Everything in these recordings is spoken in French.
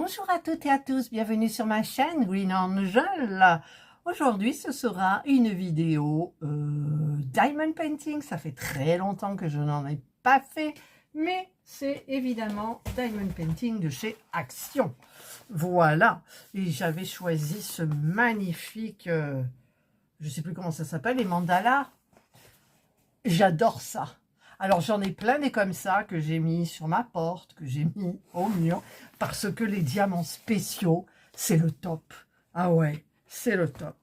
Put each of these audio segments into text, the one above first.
Bonjour à toutes et à tous, bienvenue sur ma chaîne Green Angel. Aujourd'hui ce sera une vidéo Diamond Painting. Ça fait très longtemps que je n'en ai pas fait, mais c'est évidemment Diamond Painting de chez Action. Voilà, et j'avais choisi ce magnifique, je ne sais plus comment ça s'appelle, les mandalas. J'adore ça. Alors, j'en ai plein des comme ça que j'ai mis sur ma porte, que j'ai mis au mur, parce que les diamants spéciaux, c'est le top. Ah ouais, c'est le top.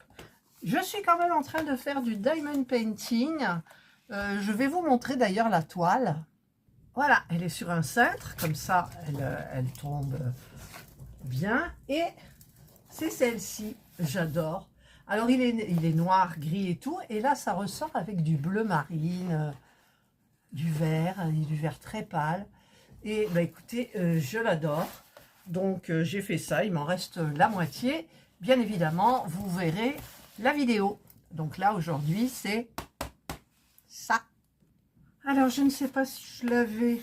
Je suis quand même en train de faire du diamond painting. Je vais vous montrer d'ailleurs la toile. Voilà, elle est sur un cintre, comme ça, elle tombe bien. Et c'est celle-ci, j'adore. Alors, il est noir, gris et tout. Et là, ça ressort avec du bleu marine, du vert très pâle. Et bah écoutez, je l'adore. Donc j'ai fait ça, il m'en reste la moitié. Bien évidemment, vous verrez la vidéo. Donc là aujourd'hui c'est ça. Alors je ne sais pas si je l'avais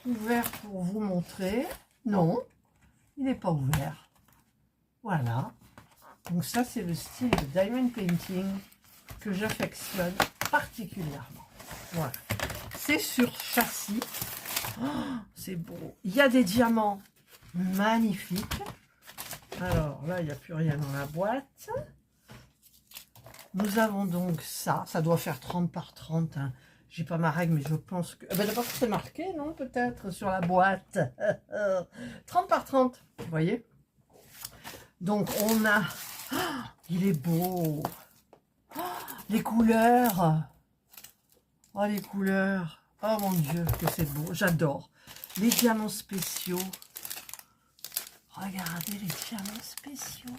ouvert pour vous montrer. Non, il n'est pas ouvert. Voilà. Donc ça c'est le style de diamond painting que j'affectionne particulièrement. Voilà. C'est sur châssis. Oh, c'est beau. Il y a des diamants magnifiques. Alors là, il n'y a plus rien dans la boîte. Nous avons donc ça. Ça doit faire 30 par 30. Hein. J'ai pas ma règle, mais je pense que... Ben, d'abord, c'est marqué, non? Peut-être sur la boîte. 30 par 30. Vous voyez? Donc, on a... Oh, il est beau. Oh, les couleurs. Oh, les couleurs. Oh, mon Dieu, que c'est beau. J'adore. Les diamants spéciaux. Regardez les diamants spéciaux.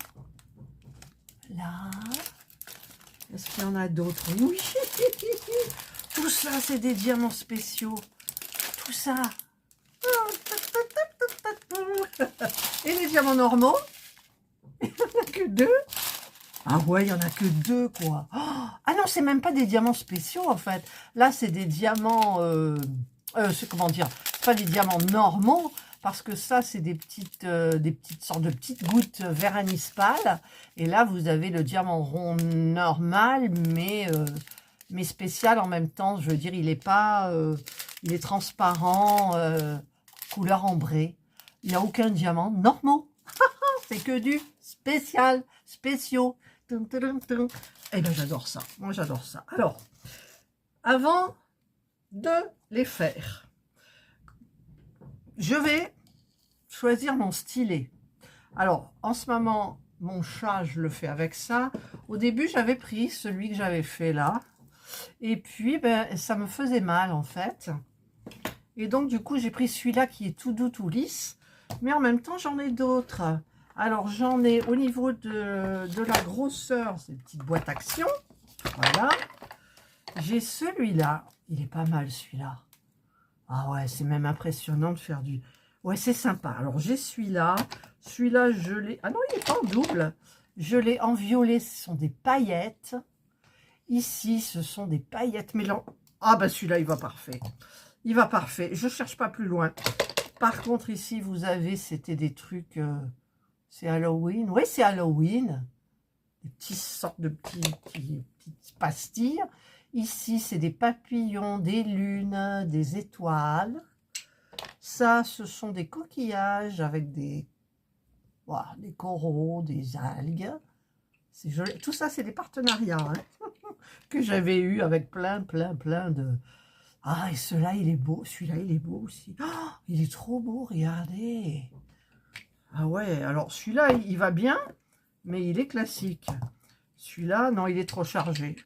Là. Est-ce qu'il y en a d'autres? Oui. Tout ça, c'est des diamants spéciaux. Tout ça. Et les diamants normaux? Il n'y en a que deux. Ah ouais, il n'y en a que deux, quoi. Oh, ah non, c'est même pas des diamants spéciaux, en fait. Là, c'est des diamants... c'est comment dire? C'est pas des diamants normaux, parce que ça, c'est des petites sortes de petites gouttes vert anis pâle. Et là, vous avez le diamant rond normal, mais spécial en même temps. Je veux dire, il est pas... il est transparent, couleur ambrée. Il n'y a aucun diamant normaux. C'est que du spécial, spéciaux. Et ben j'adore ça. Moi, j'adore ça. Alors, avant de les faire, je vais choisir mon stylet. Alors, en ce moment, mon chat, je le fais avec ça. Au début, j'avais pris celui que j'avais fait là. Et puis, ben, ça me faisait mal, en fait. Et donc, du coup, j'ai pris celui-là qui est tout doux, tout lisse. Mais en même temps, j'en ai d'autres. Alors, j'en ai au niveau de la grosseur, ces petites boîtes Action. Voilà. J'ai celui-là. Il est pas mal, celui-là. Ah ouais, c'est même impressionnant de faire du... Ouais, c'est sympa. Alors, j'ai celui-là. Celui-là, je l'ai... Ah non, il n'est pas en double. Je l'ai en violet. Ce sont des paillettes. Ici, ce sont des paillettes mélanges. Ah bah, celui-là, il va parfait. Il va parfait. Je ne cherche pas plus loin. Par contre, ici, vous avez... C'était des trucs... C'est Halloween. Oui, c'est Halloween. Des petites sortes de petites pastilles. Ici, c'est des papillons, des lunes, des étoiles. Ça, ce sont des coquillages avec des coraux, des algues. C'est joli. Tout ça, c'est des partenariats hein, que j'avais eu avec plein de... Ah, et celui-là, il est beau. Celui-là, il est beau aussi. Oh, il est trop beau, regardez. Ah ouais, alors celui-là, il va bien, mais il est classique. Celui-là, non, il est trop chargé.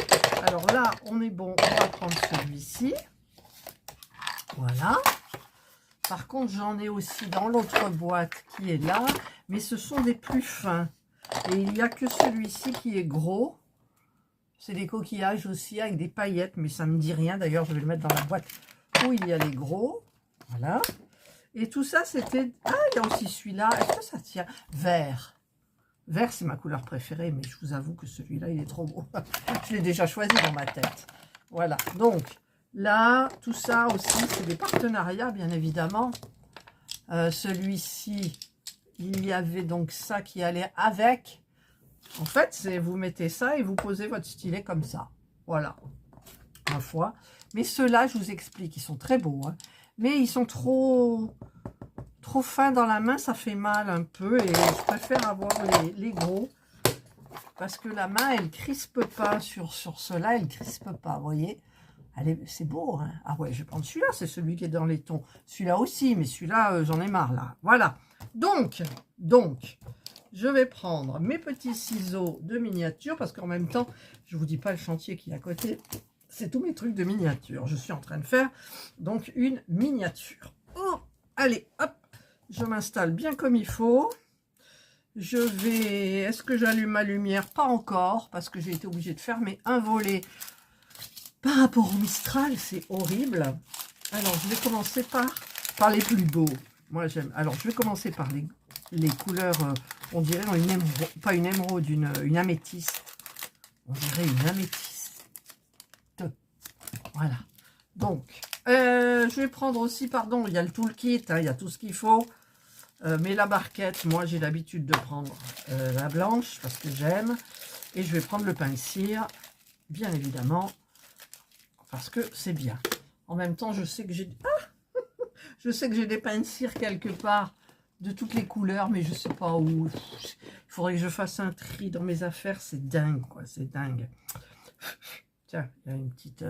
Alors là, on est bon, on va prendre celui-ci. Voilà. Par contre, j'en ai aussi dans l'autre boîte qui est là, mais ce sont des plus fins. Et il n'y a que celui-ci qui est gros. C'est des coquillages aussi avec des paillettes, mais ça ne me dit rien. D'ailleurs, je vais le mettre dans la boîte où il y a les gros. Voilà. Et tout ça, c'était... Ah, il y a aussi celui-là. Est-ce que ça tient? Vert. Vert, c'est ma couleur préférée, mais je vous avoue que celui-là, il est trop beau. Je l'ai déjà choisi dans ma tête. Voilà. Donc, là, tout ça aussi, c'est des partenariats, bien évidemment. Celui-ci, il y avait donc ça qui allait avec. En fait, c'est vous mettez ça et vous posez votre stylet comme ça. Voilà, ma foi. Mais ceux-là, je vous explique, ils sont très beaux. Hein. Mais ils sont trop fins dans la main, ça fait mal un peu. Et je préfère avoir les gros. Parce que la main, elle crispe pas sur ceux-là, elle crispe pas, vous voyez. C'est beau, hein. Ah ouais, je vais prendre celui-là, c'est celui qui est dans les tons. Celui-là aussi, mais celui-là, j'en ai marre, là. Voilà. Donc, je vais prendre mes petits ciseaux de miniature, parce qu'en même temps, je ne vous dis pas le chantier qui est à côté, c'est tous mes trucs de miniature. Je suis en train de faire, donc, une miniature. Oh, allez, hop, je m'installe bien comme il faut. Je vais... Est-ce que j'allume ma lumière? Pas encore, parce que j'ai été obligée de fermer un volet par rapport au Mistral, c'est horrible. Alors, je vais commencer par les plus beaux. Moi, j'aime. Alors, je vais commencer par les couleurs, on dirait une émeraude, pas une émeraude, une améthyste. On dirait une améthyste. Voilà. Donc, je vais prendre aussi, pardon, il y a le toolkit, hein, il y a tout ce qu'il faut. Mais la barquette, moi, j'ai l'habitude de prendre la blanche, parce que j'aime. Et je vais prendre le pain de cire, bien évidemment, parce que c'est bien. En même temps, je sais que j'ai je sais que j'ai des pains de cire quelque part de toutes les couleurs, mais je sais pas où. Il faudrait que je fasse un tri dans mes affaires. C'est dingue, quoi. C'est dingue. Tiens, il y a une petite,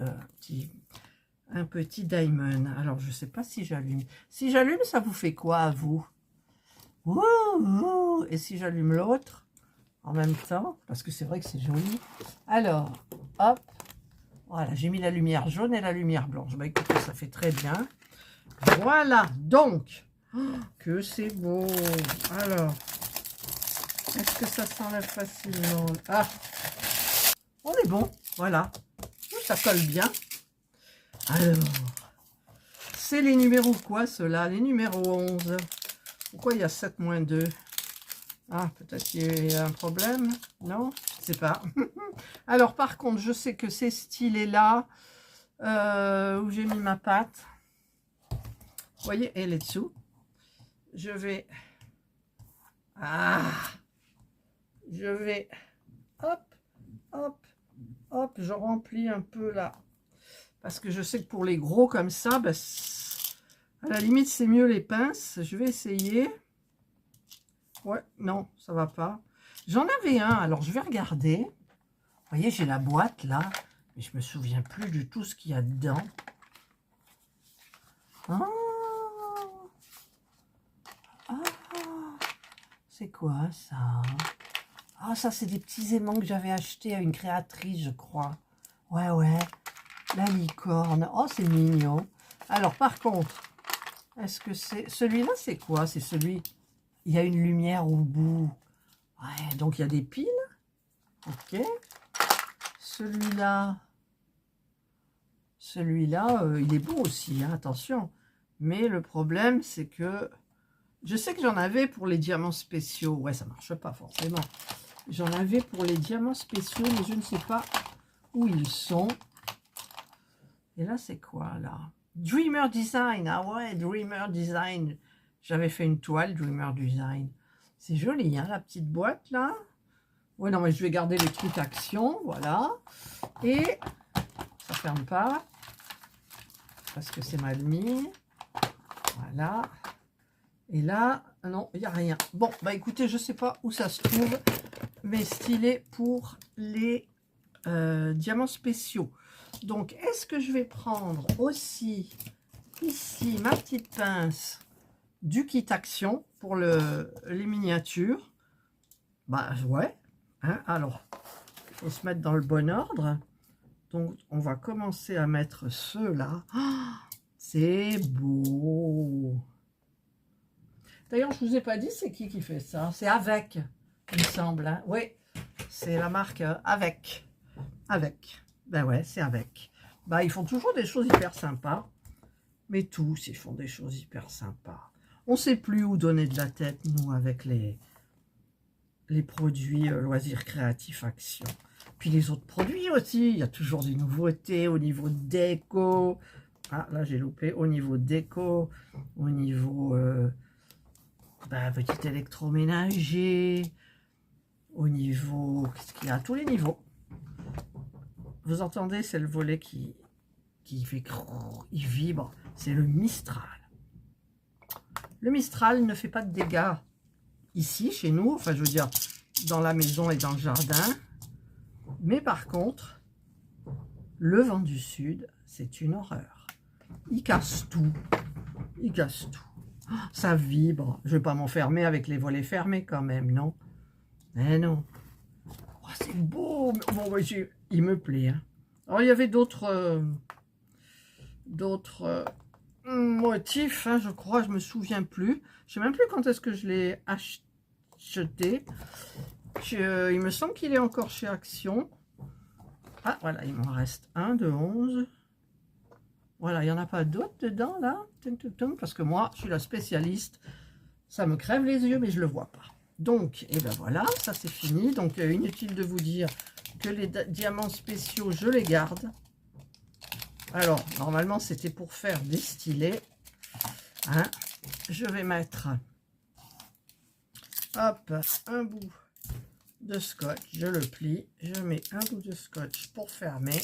un petit diamond. Alors, je sais pas si j'allume. Si j'allume, ça vous fait quoi à vous? Ouh, ouh. Et si j'allume l'autre en même temps, parce que c'est vrai que c'est joli. Alors, hop. Voilà, j'ai mis la lumière jaune et la lumière blanche. Bah écoutez, ça fait très bien. Voilà, donc, oh, que c'est beau. Alors, est-ce que ça s'enlève facilement? Ah, on est bon, voilà. Ça colle bien. Alors, c'est les numéros quoi, ceux-là? Les numéros 11. Pourquoi il y a 7 moins 2? Ah, peut-être qu'il y a un problème. Non, je sais pas. Alors, par contre, je sais que ces stylés-là, où j'ai mis ma pâte, vous voyez, elle est dessous. Je vais... Ah, je vais... Hop, hop, hop, je remplis un peu là. Parce que je sais que pour les gros comme ça, bah, à la limite, c'est mieux les pinces. Je vais essayer. Ouais, non, ça va pas. J'en avais un, alors je vais regarder. Vous voyez, j'ai la boîte là, mais je me souviens plus du tout ce qu'il y a dedans. Ah, ah, c'est quoi ça? Ah, ça c'est des petits aimants que j'avais achetés à une créatrice, je crois. Ouais, ouais, la licorne. Oh, c'est mignon. Alors, par contre, est-ce que c'est... Celui-là, c'est quoi? C'est celui... Il y a une lumière au bout. Ouais, donc il y a des piles. Ok. Celui-là, il est beau aussi, hein, attention. Mais le problème, c'est que... Je sais que j'en avais pour les diamants spéciaux. Ouais, ça marche pas forcément. J'en avais pour les diamants spéciaux, mais je ne sais pas où ils sont. Et là, c'est quoi, là? Dreamer Design. Ah ouais, Dreamer Design. J'avais fait une toile Dreamer Design. C'est joli, hein, la petite boîte, là. Ouais, non, mais je vais garder les trucs action, voilà. Et ça ferme pas, parce que c'est mal mis. Voilà. Et là, non, il n'y a rien. Bon, bah écoutez, je sais pas où ça se trouve, mais stylé pour les diamants spéciaux. Donc, est-ce que je vais prendre aussi, ici, ma petite pince du kit action pour les miniatures? Bah ouais. Hein, alors, il faut se mettre dans le bon ordre. Donc, on va commencer à mettre ceux-là. Oh, c'est beau. D'ailleurs, je ne vous ai pas dit, c'est qui fait ça? C'est Avec, il me semble. Hein. Oui, c'est la marque Avec. Avec. Ben ouais, c'est Avec. Ben, ils font toujours des choses hyper sympas. Mais tous, ils font des choses hyper sympas. On ne sait plus où donner de la tête, nous, avec les produits loisirs créatifs action. Puis les autres produits aussi, il y a toujours des nouveautés au niveau déco. Ah, là j'ai loupé. Au niveau déco, au niveau ben, petit électroménager. Au niveau, qu'est-ce qu'il y a à tous les niveaux. Vous entendez, c'est le volet qui fait crrr, il vibre. C'est le Mistral. Le Mistral ne fait pas de dégâts ici, chez nous. Enfin, je veux dire, dans la maison et dans le jardin. Mais par contre, le vent du sud, c'est une horreur. Il casse tout. Il casse tout. Ça vibre. Je ne vais pas m'enfermer avec les volets fermés quand même, non? Eh non. Oh, c'est beau. Bon, il me plaît. Hein. Alors, il y avait d'autres motifs, hein, je crois. Je me souviens plus. Je sais même plus quand est-ce que je l'ai acheté. Il me semble qu'il est encore chez Action. Ah, voilà, il m'en reste un de 11. Voilà, il n'y en a pas d'autres dedans, là. Parce que moi, je suis la spécialiste. Ça me crève les yeux, mais je ne le vois pas. Donc, et ben voilà, ça c'est fini. Donc, inutile de vous dire que les diamants spéciaux, je les garde. Alors, normalement, c'était pour faire des stylets. Hein. Je vais mettre, hop, un bout de scotch. Je le plie. Je mets un bout de scotch pour fermer.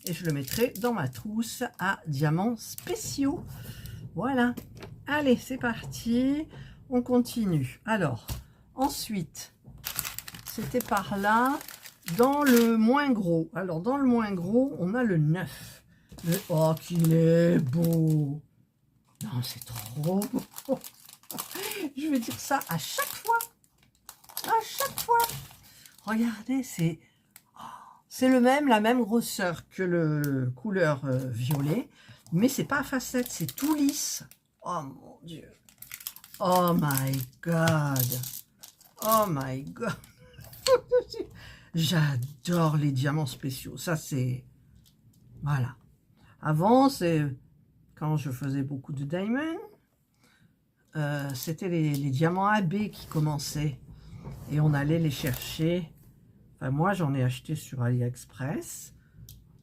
Et je le mettrai dans ma trousse à diamants spéciaux. Voilà. Allez, c'est parti. On continue. Alors, ensuite, c'était par là, dans le moins gros. Alors, dans le moins gros, on a le 9. Oh, qu'il est beau. Non, c'est trop beau. Je vais dire ça à chaque fois. À chaque fois. Regardez, c'est la même grosseur que le couleur violet, mais c'est pas à facettes, c'est tout lisse. Oh mon Dieu. Oh my God. Oh my God. J'adore les diamants spéciaux. Ça, c'est... Voilà. Avant, c'est... Quand je faisais beaucoup de diamants, c'était les diamants AB qui commençaient. Et on allait les chercher. Enfin, moi, j'en ai acheté sur AliExpress.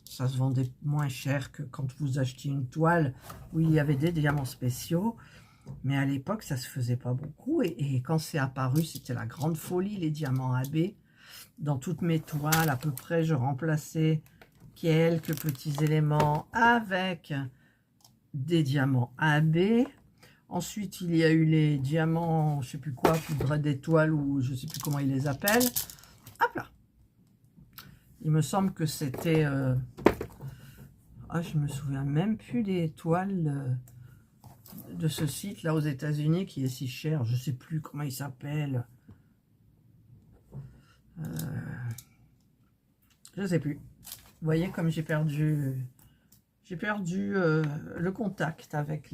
Ça se vendait moins cher que quand vous achetiez une toile où il y avait des diamants spéciaux. Mais à l'époque, ça se faisait pas beaucoup. Et quand c'est apparu, c'était la grande folie, les diamants AB. Dans toutes mes toiles, à peu près, je remplaçais quelques petits éléments avec des diamants AB. Ensuite, il y a eu les diamants, je sais plus quoi, poudre d'étoile ou je sais plus comment ils les appellent. Hop là. Il me semble que c'était... Ah, je me souviens même plus des toiles de ce site là aux États-Unis qui est si cher. Je sais plus comment il s'appelle. Je sais plus. Vous voyez comme j'ai perdu le contact avec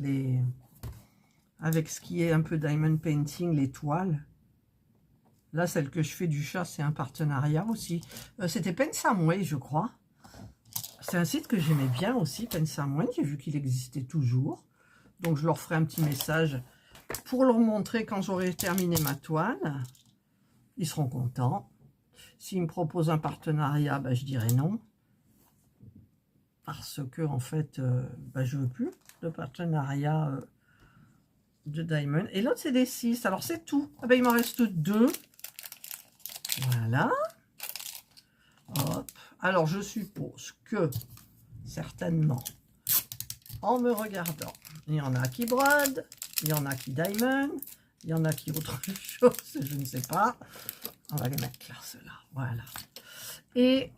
ce qui est un peu diamond painting, les toiles. Là, celle que je fais du chat, c'est un partenariat aussi. C'était Pensamway, je crois. C'est un site que j'aimais bien aussi, Pensamway. J'ai vu qu'il existait toujours. Donc, je leur ferai un petit message pour leur montrer quand j'aurai terminé ma toile. Ils seront contents. S'ils me proposent un partenariat, ben, je dirai non. Parce que, en fait, ben, je ne veux plus de partenariat de Diamond. Et l'autre, c'est des 6. Alors, c'est tout. Ah ben, il m'en reste 2. Voilà. Hop. Alors, je suppose que, certainement, en me regardant, il y en a qui brodent, il y en a qui diamond, il y en a qui autre chose, je ne sais pas. On va les mettre là, ceux-là. Voilà. Et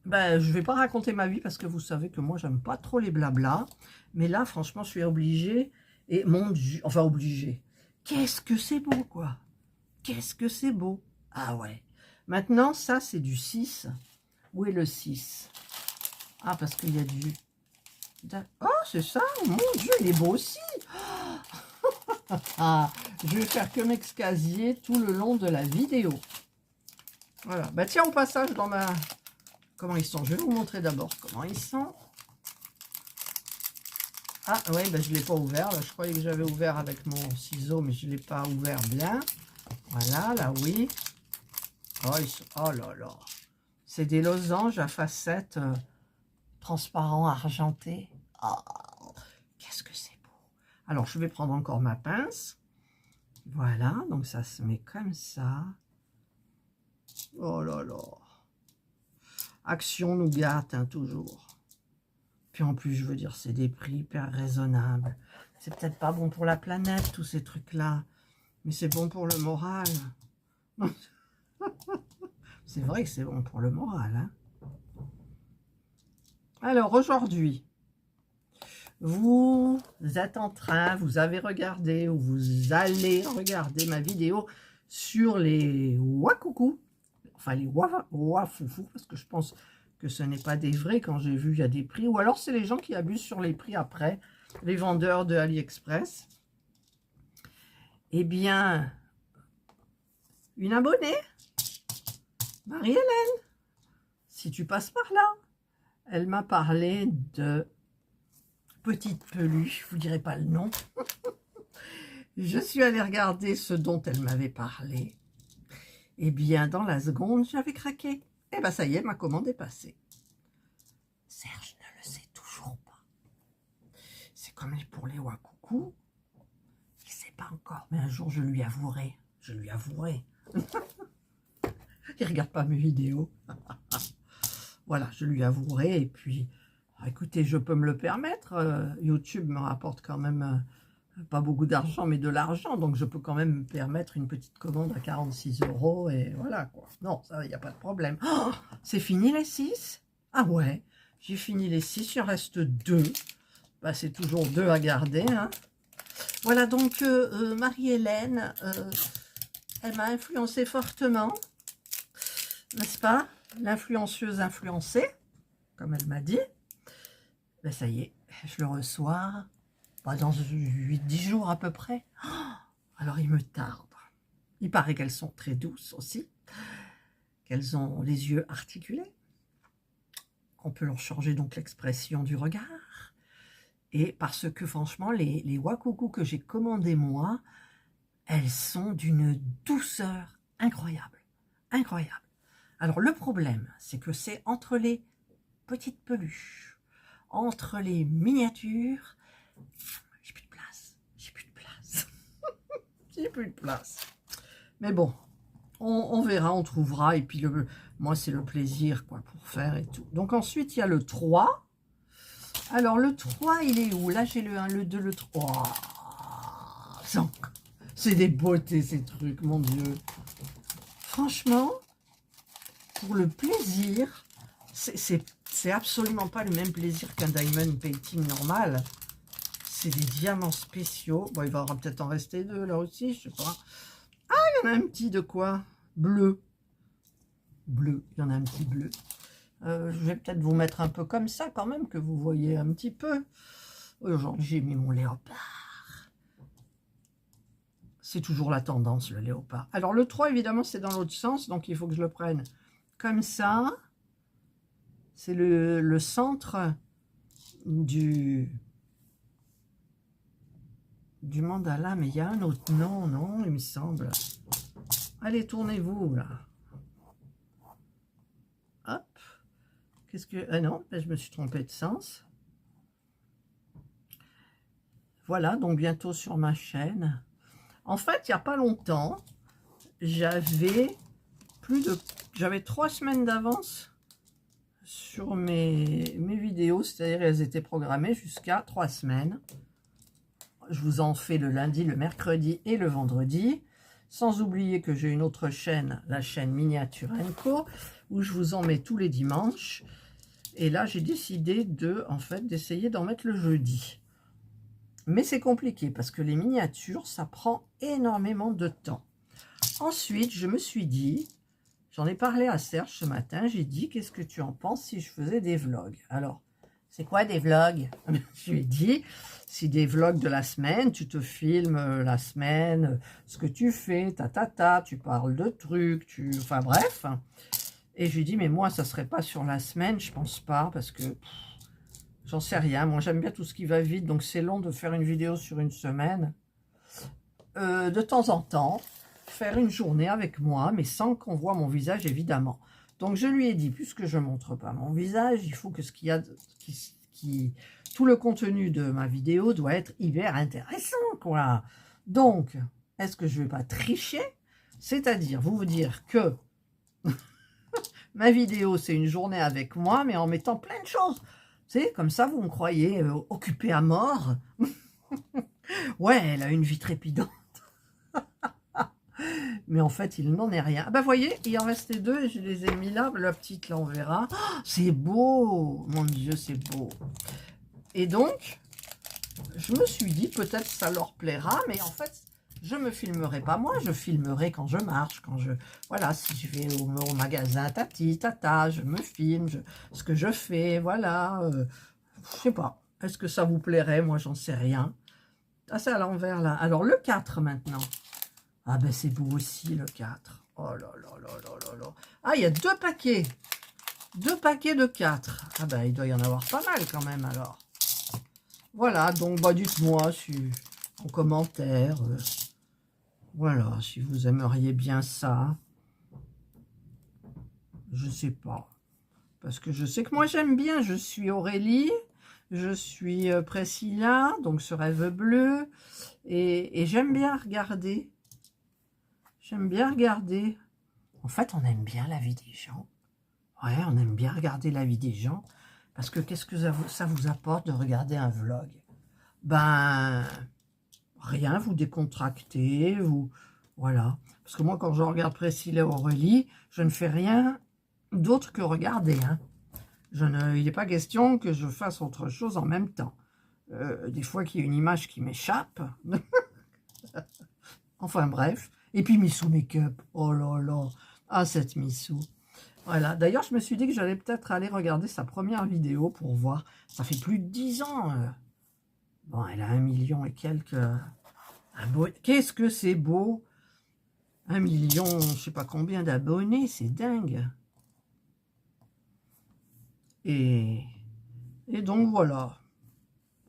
ben, je ne vais pas raconter ma vie parce que vous savez que moi, j'aime pas trop les blablas. Mais là, franchement, je suis obligée. Et mon Dieu, enfin obligée. Qu'est-ce que c'est beau, quoi. Qu'est-ce que c'est beau. Ah ouais. Maintenant, ça, c'est du 6. Où est le 6? Ah, parce qu'il y a du... Oh, c'est ça. Mon Dieu, il est beau aussi. Ah, je vais faire que m'excasier tout le long de la vidéo. Voilà. Bah tiens, au passage, dans ma... Comment ils sont? Je vais vous montrer d'abord comment ils sont. Ah, ouais, bah, je ne l'ai pas ouvert. Là, je croyais que j'avais ouvert avec mon ciseau, mais je ne l'ai pas ouvert bien. Voilà, là, oui. Oh, oh là là. C'est des losanges à facettes transparents argentés. Oh, qu'est-ce que c'est beau. Alors, je vais prendre encore ma pince. Voilà, donc ça se met comme ça. Oh là là. Action nous gâte, hein, toujours. Puis en plus, je veux dire, c'est des prix hyper raisonnables. C'est peut-être pas bon pour la planète, tous ces trucs-là. Mais c'est bon pour le moral. C'est vrai que c'est bon pour le moral, hein. Alors, aujourd'hui, vous êtes en train, vous avez regardé ou vous allez regarder ma vidéo sur les Wakoukou, enfin les Wafoufou, parce que je pense que ce n'est pas des vrais quand j'ai vu il y a des prix, ou alors c'est les gens qui abusent sur les prix après, les vendeurs de AliExpress. Eh bien, une abonnée, Marie-Hélène, si tu passes par là, elle m'a parlé de petite peluche, je vous dirai pas le nom. Je suis allée regarder ce dont elle m'avait parlé. Eh bien, dans la seconde, j'avais craqué. Eh bien, ça y est, ma commande est passée. Serge ne le sait toujours pas. C'est comme pour les Wakoukou. Il ne sait pas encore, mais un jour, je lui avouerai. Je lui avouerai. Il ne regarde pas mes vidéos. Voilà, je lui avouerai. Et puis, écoutez, je peux me le permettre. YouTube me rapporte quand même pas beaucoup d'argent, mais de l'argent. Donc, je peux quand même me permettre une petite commande à 46 €. Et voilà, quoi. Non, ça, il n'y a pas de problème. Oh, c'est fini les 6? Ah ouais, j'ai fini les 6. Il en reste 2. Bah, c'est toujours 2 à garder, hein. Voilà, donc, Marie-Hélène, elle m'a influencé fortement. N'est-ce pas? L'influenceuse influencée, comme elle m'a dit. Ben ça y est, je le reçois dans 8-10 jours à peu près. Oh, alors il me tarde. Il paraît qu'elles sont très douces aussi, qu'elles ont les yeux articulés, qu'on peut leur changer donc l'expression du regard. Et parce que franchement, les Wakoukou que j'ai commandés moi, elles sont d'une douceur incroyable. Incroyable. Alors le problème, c'est que c'est entre les petites peluches, entre les miniatures, j'ai plus de place, j'ai plus de place, j'ai plus de place. Mais bon, on verra, on trouvera, et puis moi c'est le plaisir quoi pour faire et tout. Donc ensuite il y a le 3. Alors le 3 il est où? Là j'ai le 1, le 2, le 3. Oh, c'est des beautés ces trucs, mon Dieu. Franchement, pour le plaisir, c'est absolument pas le même plaisir qu'un diamond painting normal. C'est des diamants spéciaux. Bon, il va peut-être en rester 2 là aussi, je sais pas. Ah, il y en a un petit de quoi? Bleu. Bleu, il y en a un petit bleu. Je vais peut-être vous mettre un peu comme ça quand même, que vous voyez un petit peu. Aujourd'hui, j'ai mis mon léopard. C'est toujours la tendance, le léopard. Alors, le 3, évidemment, c'est dans l'autre sens, donc il faut que je le prenne comme ça. C'est le centre du mandala, mais il y a un autre nom, non, il me semble. Allez, tournez-vous, là. Hop. Qu'est-ce que... Ah non, je me suis trompée de sens. Voilà, donc bientôt sur ma chaîne. En fait, il n'y a pas longtemps, j'avais 3 semaines d'avance sur mes vidéos, c'est-à-dire elles étaient programmées jusqu'à 3 semaines. Je vous en fais le lundi, le mercredi et le vendredi. Sans oublier que j'ai une autre chaîne, la chaîne Miniature Co, où je vous en mets tous les dimanches. Et là, j'ai décidé d'essayer d'en mettre le jeudi. Mais c'est compliqué parce que les miniatures, ça prend énormément de temps. Ensuite, je me suis dit, j'en ai parlé à Serge ce matin, j'ai dit, qu'est-ce que tu en penses si je faisais des vlogs? Alors, c'est quoi des vlogs? Je lui ai dit, c'est des vlogs de la semaine, tu te filmes la semaine, ce que tu fais, tu parles de trucs, enfin bref. Et je lui ai dit, mais moi, ça serait pas sur la semaine, je pense pas, parce que j'en sais rien. Moi, j'aime bien tout ce qui va vite, donc c'est long de faire une vidéo sur une semaine. De temps en temps, faire une journée avec moi, mais sans qu'on voit mon visage, évidemment. Donc, je lui ai dit, puisque je ne montre pas mon visage, il faut que ce qu'il y a, tout le contenu de ma vidéo doit être hyper intéressant, quoi. Donc, est-ce que je vais pas tricher? C'est-à-dire, vous dire que ma vidéo, c'est une journée avec moi, mais en mettant plein de choses. C'est comme ça, vous me croyez occupée à mort. Ouais, elle a une vie trépidante. Mais en fait, il n'en est rien. Ah bah, voyez, il en restait deux et je les ai mis là. La petite, là, on verra. Oh, c'est beau! Mon Dieu, c'est beau. Et donc, je me suis dit, peut-être ça leur plaira, mais en fait, je me filmerai pas moi, je filmerai quand je marche, quand je... Voilà, si je vais au magasin, tati, tata, je me filme, ce que je fais, voilà. Je sais pas, est-ce que ça vous plairait? Moi, j'en sais rien. Ah, c'est à l'envers, là. Alors, le 4, maintenant. Ah, ben, c'est beau aussi, le 4. Oh là là là là là là. Ah, il y a 2 paquets. 2 paquets de 4. Ah, ben, il doit y en avoir pas mal, quand même, alors. Voilà, donc, bah, dites-moi en commentaire... voilà, si vous aimeriez bien ça, je sais pas. Parce que je sais que moi j'aime bien, je suis Aurélie, je suis Priscilla, donc ce rêve bleu, et j'aime bien regarder. J'aime bien regarder. En fait, on aime bien la vie des gens. Ouais, on aime bien regarder la vie des gens. Parce que qu'est-ce que ça vous apporte de regarder un vlog? Ben... rien, vous décontractez, vous... Voilà. Parce que moi, quand je regarde Priscilla et Aurélie, je ne fais rien d'autre que regarder. Hein. Il n'est pas question que je fasse autre chose en même temps. Des fois qu'il y a une image qui m'échappe. Enfin bref. Et puis Missou Make-up. Oh là là. Ah, cette Missou. Voilà. D'ailleurs, je me suis dit que j'allais peut-être aller regarder sa première vidéo pour voir. Ça fait plus de 10 ans. Bon, elle a 1 million et quelques... Qu'est-ce que c'est beau! 1 million, je sais pas combien d'abonnés, c'est dingue. Et donc voilà.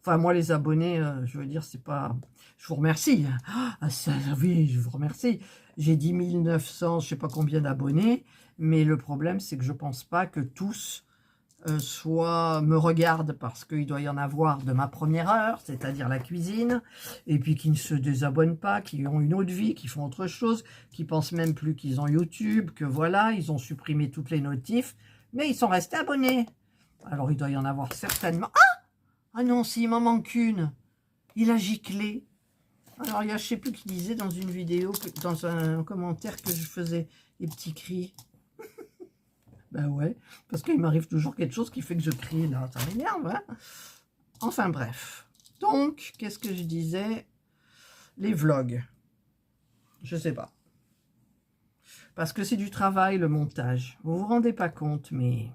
Enfin, moi, les abonnés, je veux dire, c'est pas... Je vous remercie. Ah, ça, oui, je vous remercie. J'ai 10 900, je sais pas combien d'abonnés. Mais le problème, c'est que je pense pas que tous... soit me regardent parce qu'il doit y en avoir de ma première heure, c'est-à-dire la cuisine, et puis qui ne se désabonnent pas, qui ont une autre vie, qui font autre chose, qui pensent même plus qu'ils ont YouTube, que voilà, ils ont supprimé toutes les notifs, mais ils sont restés abonnés. Alors il doit y en avoir certainement... Ah non, s'il m'en manque une, il a giclé. Alors il y a je sais plus qui disait dans une vidéo, dans un commentaire que je faisais des petits cris. Ben ouais, parce qu'il m'arrive toujours quelque chose qui fait que je crie, là, ça m'énerve, hein. Enfin bref. Donc, qu'est-ce que je disais? Les vlogs. Je sais pas. Parce que c'est du travail, le montage. Vous vous rendez pas compte, mais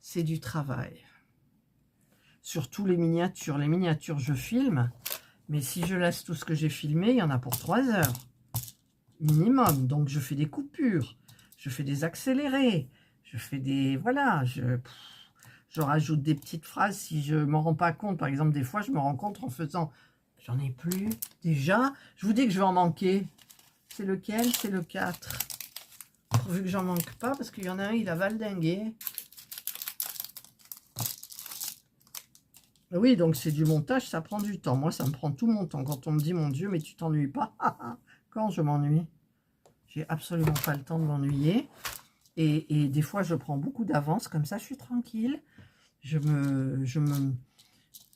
c'est du travail. Surtout les miniatures. Les miniatures, je filme, mais si je laisse tout ce que j'ai filmé, il y en a pour 3 heures. Minimum. Donc, je fais des coupures. Je fais des accélérés, je fais des... Voilà, je rajoute des petites phrases si je ne m'en rends pas compte. Par exemple, des fois, je me rends compte en faisant... J'en ai plus. Déjà, je vous dis que je vais en manquer. C'est lequel? C'est le 4. Pourvu que j'en manque pas, parce qu'il y en a un, il a valdingué. Oui, donc c'est du montage, ça prend du temps. Moi, ça me prend tout mon temps. Quand on me dit, mon Dieu, mais tu t'ennuies pas. Quand je m'ennuie? J'ai absolument pas le temps de m'ennuyer. Et des fois, je prends beaucoup d'avance. Comme ça, je suis tranquille.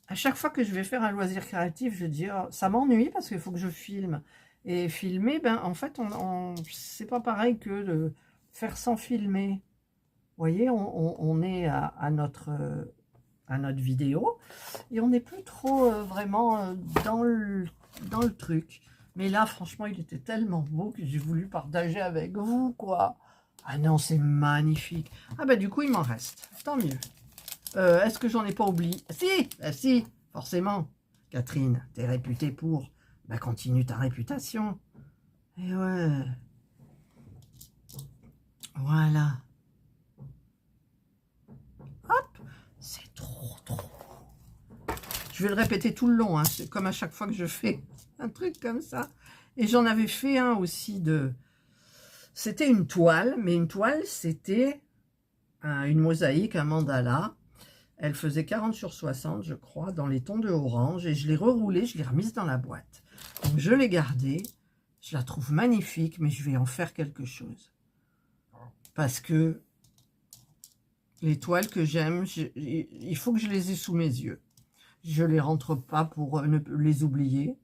À chaque fois que je vais faire un loisir créatif, je dis, oh, ça m'ennuie parce qu'il faut que je filme. Et filmer, ben, en fait, c'est pas pareil que de faire sans filmer. Vous voyez, on est à notre vidéo. Et on n'est plus trop vraiment dans le truc. Mais là, franchement, il était tellement beau que j'ai voulu partager avec vous, quoi. Ah non, c'est magnifique. Ah bah du coup, il m'en reste. Tant mieux. Est-ce que j'en ai pas oublié? Si, si, forcément. Catherine, t'es réputée pour. Bah continue ta réputation. Et ouais. Voilà. Hop. C'est trop beau. Je vais le répéter tout le long, hein. C'est comme à chaque fois que je fais un truc comme ça. Et j'en avais fait un aussi de... C'était une toile, mais une toile, c'était une mosaïque, un mandala. Elle faisait 40 sur 60, je crois, dans les tons de orange. Et je l'ai reroulée, je l'ai remise dans la boîte. Donc je l'ai gardée. Je la trouve magnifique, mais je vais en faire quelque chose. Parce que les toiles que j'aime, il faut que je les ai sous mes yeux. Je les rentre pas pour ne les oublier.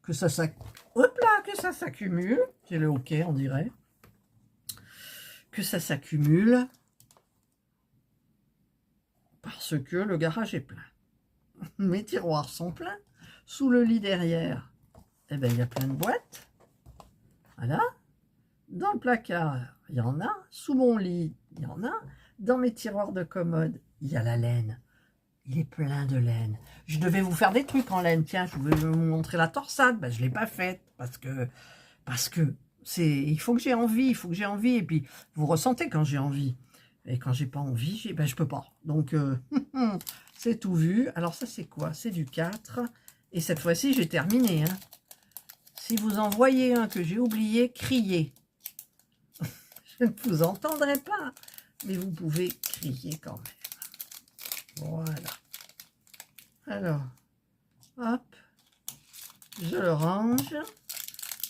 Que ça s'accumule. C'est le OK, on dirait. Que ça s'accumule. Parce que le garage est plein. Mes tiroirs sont pleins. Sous le lit derrière, eh ben, il y a plein de boîtes. Voilà. Dans le placard, il y en a. Sous mon lit, il y en a. Dans mes tiroirs de commode, il y a la laine. Il est plein de laine. Je devais vous faire des trucs en laine. Tiens, je voulais vous montrer la torsade. Ben, je ne l'ai pas faite parce que il faut que j'ai envie. Il faut que j'ai envie. Et puis, vous ressentez quand j'ai envie. Et quand j'ai pas envie, ben, je peux pas. Donc, c'est tout vu. Alors, ça, c'est quoi? C'est du 4. Et cette fois-ci, j'ai terminé. Hein. Si vous en voyez un que j'ai oublié, criez. Je ne vous entendrai pas. Mais vous pouvez crier quand même. Voilà. Alors, hop. Je le range.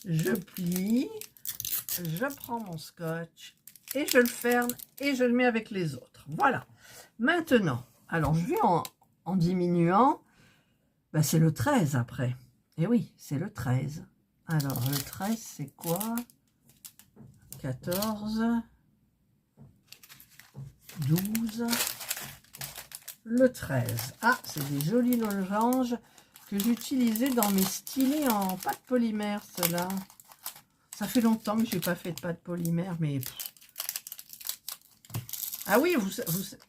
Je plie. Je prends mon scotch. Et je le ferme. Et je le mets avec les autres. Voilà. Maintenant, alors je vais en diminuant. Ben, c'est le 13 après. Et oui, c'est le 13. Alors, le 13, c'est quoi? 14, 12, le 13. Ah, c'est des jolis losanges que j'utilisais dans mes stylés en pâte polymère, ceux-là. Ça fait longtemps que je n'ai pas fait de pâte polymère, mais... Ah oui,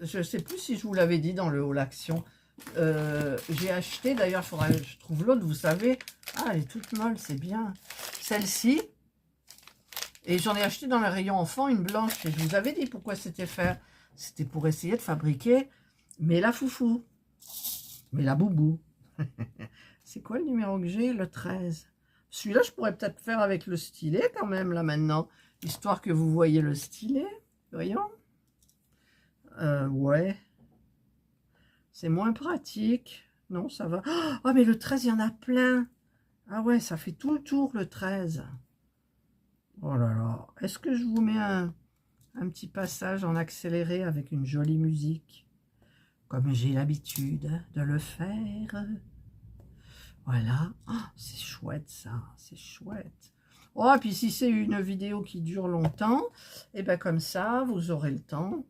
je ne sais plus si je vous l'avais dit dans le haul action. J'ai acheté, d'ailleurs, il faudra que je trouve l'autre, vous savez. Ah, elle est toute molle, c'est bien. Celle-ci. Et j'en ai acheté dans le rayon enfant une blanche. Et je vous avais dit pourquoi c'était fait. C'était pour essayer de fabriquer mais la foufou. Mais la boubou. C'est quoi le numéro que j'ai? Le 13. Celui-là, je pourrais peut-être faire avec le stylet quand même, là, maintenant. Histoire que vous voyez le stylet. Voyons. Ouais. C'est moins pratique. Non, ça va. Oh, mais le 13, il y en a plein. Ah ouais, ça fait tout le tour, le 13. Oh là là. Est-ce que je vous mets un petit passage en accéléré avec une jolie musique? Comme j'ai l'habitude de le faire. Voilà. Oh, c'est chouette, ça. C'est chouette. Oh, puis si c'est une vidéo qui dure longtemps, et bien comme ça, vous aurez le temps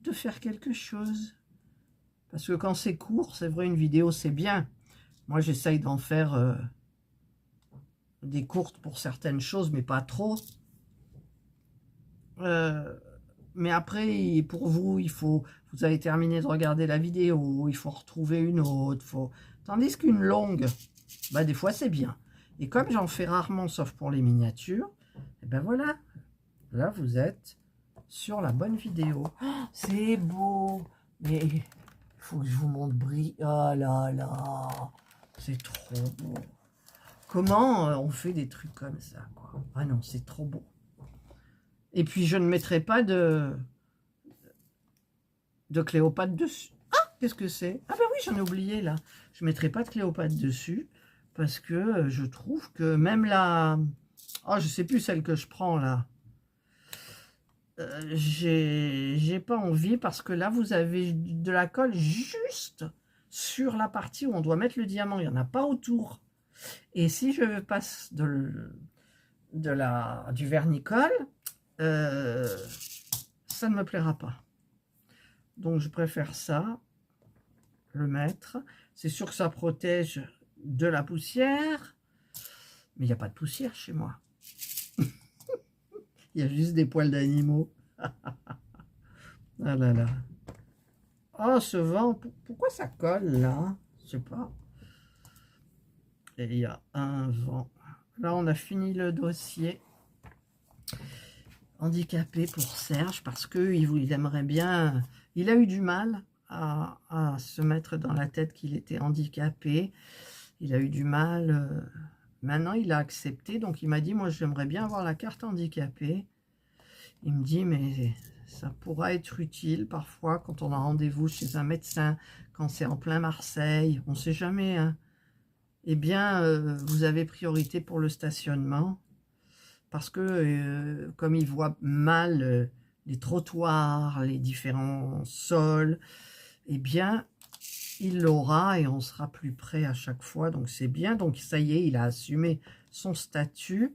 de faire quelque chose. Parce que quand c'est court, c'est vrai, une vidéo, c'est bien. Moi, j'essaye d'en faire des courtes pour certaines choses, mais pas trop. Mais après, pour vous, vous avez terminé de regarder la vidéo, il faut retrouver une autre. Tandis qu'une longue, bah, des fois, c'est bien. Et comme j'en fais rarement, sauf pour les miniatures, et ben voilà. Là, vous êtes sur la bonne vidéo. Oh, c'est beau. Mais il faut que je vous montre brille. Oh là là. C'est trop beau. Comment on fait des trucs comme ça, quoi. Ah non, c'est trop beau. Et puis, je ne mettrai pas de Cléopâtre dessus. Ah, qu'est-ce que c'est? Ah ben oui, j'en ai oublié, là. Je ne mettrai pas de Cléopâtre dessus, parce que je trouve que même la... Oh, je ne sais plus celle que je prends, là. J'ai pas envie, parce que là, vous avez de la colle juste sur la partie où on doit mettre le diamant. Il n'y en a pas autour. Et si je passe du vernicole, ça ne me plaira pas. Donc je préfère ça, le mettre. C'est sûr que ça protège de la poussière, mais il n'y a pas de poussière chez moi. Il y a juste des poils d'animaux. Ah là là. Oh, ce vent, pourquoi ça colle là? Je sais pas. Et il y a un vent. Là, on a fini le dossier handicapé pour Serge parce qu'il aimerait bien... Il a eu du mal à se mettre dans la tête qu'il était handicapé. Il a eu du mal. Maintenant, il a accepté. Donc, il m'a dit, moi, j'aimerais bien avoir la carte handicapée. Il me dit, mais ça pourra être utile parfois quand on a rendez-vous chez un médecin, quand c'est en plein Marseille. On ne sait jamais, hein. eh bien, vous avez priorité pour le stationnement. Parce que comme il voit mal les trottoirs, les différents sols, eh bien, il l'aura et on sera plus près à chaque fois. Donc, c'est bien. Donc, ça y est, il a assumé son statut.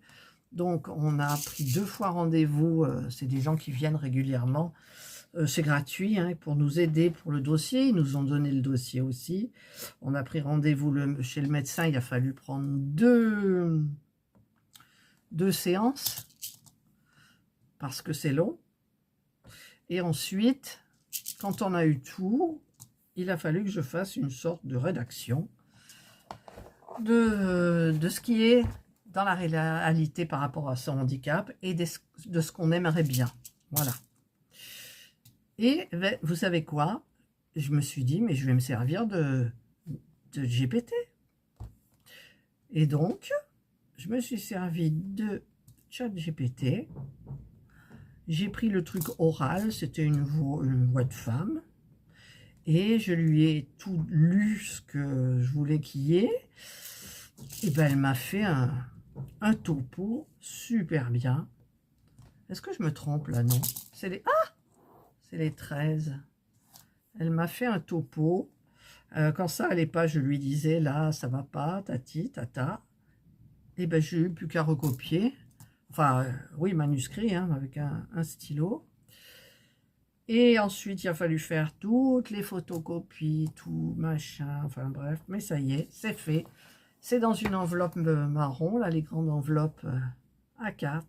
Donc, on a pris 2 fois rendez-vous. C'est des gens qui viennent régulièrement. C'est gratuit hein, pour nous aider pour le dossier. Ils nous ont donné le dossier aussi. On a pris rendez-vous chez le médecin. Il a fallu prendre deux séances parce que c'est long. Et ensuite, quand on a eu tout, il a fallu que je fasse une sorte de rédaction de ce qui est dans la réalité par rapport à son handicap et de ce qu'on aimerait bien. Voilà. Et vous savez quoi? Je me suis dit, mais je vais me servir de GPT. Et donc, je me suis servi de ChatGPT. J'ai pris le truc oral, c'était une voix de femme. Et je lui ai tout lu ce que je voulais qu'il y ait. Et ben elle m'a fait un topo super bien. Est-ce que je me trompe là? Non. C'est les... Ah! C'est les 13. Elle m'a fait un topo. Quand ça allait pas, je lui disais, là, ça va pas, tati, tata. Et ben j'ai eu plus qu'à recopier. Enfin, oui, manuscrit, hein, avec un stylo. Et ensuite, il a fallu faire toutes les photocopies, tout machin, enfin bref. Mais ça y est, c'est fait. C'est dans une enveloppe marron, là, les grandes enveloppes A4.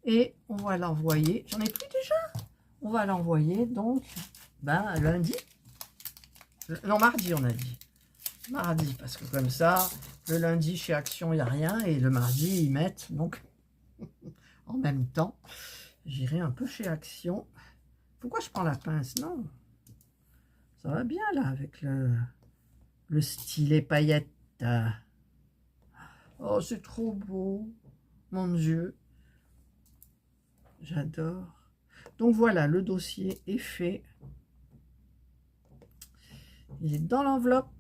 Et on va l'envoyer. J'en ai plus déjà. On va l'envoyer donc lundi. Non, mardi, on a dit. Mardi, parce que comme ça, le lundi, chez Action, il n'y a rien. Et le mardi, ils mettent, donc, en même temps, j'irai un peu chez Action. Pourquoi je prends la pince? Non. Ça va bien, là, avec le stylet paillette. Oh, c'est trop beau. Mon Dieu. J'adore. Donc, voilà, le dossier est fait. Il est dans l'enveloppe.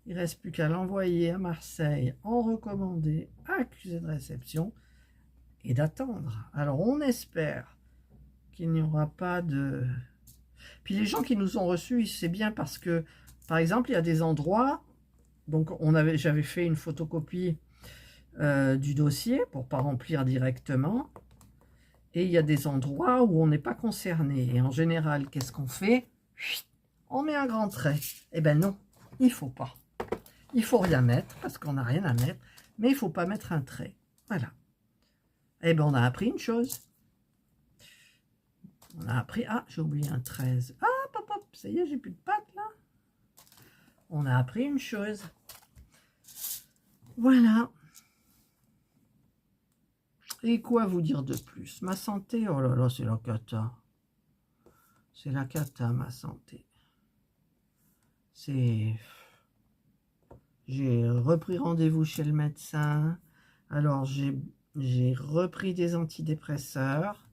Il ne reste plus qu'à l'envoyer à Marseille en recommandé, accusé de réception et d'attendre. Alors, on espère qu'il n'y aura pas de... Puis les gens qui nous ont reçus, c'est bien parce que, par exemple, il y a des endroits... Donc, j'avais fait une photocopie du dossier pour ne pas remplir directement. Et il y a des endroits où on n'est pas concerné. Et en général, qu'est-ce qu'on fait? On met un grand trait. Eh bien non, il ne faut pas. Il ne faut rien mettre parce qu'on n'a rien à mettre. Mais il ne faut pas mettre un trait. Voilà. Eh bien, on a appris une chose. On a appris... Ah, j'ai oublié un 13. Ah, pop, pop, ça y est, j'ai plus de pattes là. On a appris une chose. Voilà. Et quoi vous dire de plus? Ma santé, oh là là, c'est la cata. C'est la cata, ma santé. C'est... J'ai repris rendez-vous chez le médecin. Alors, j'ai repris des antidépresseurs.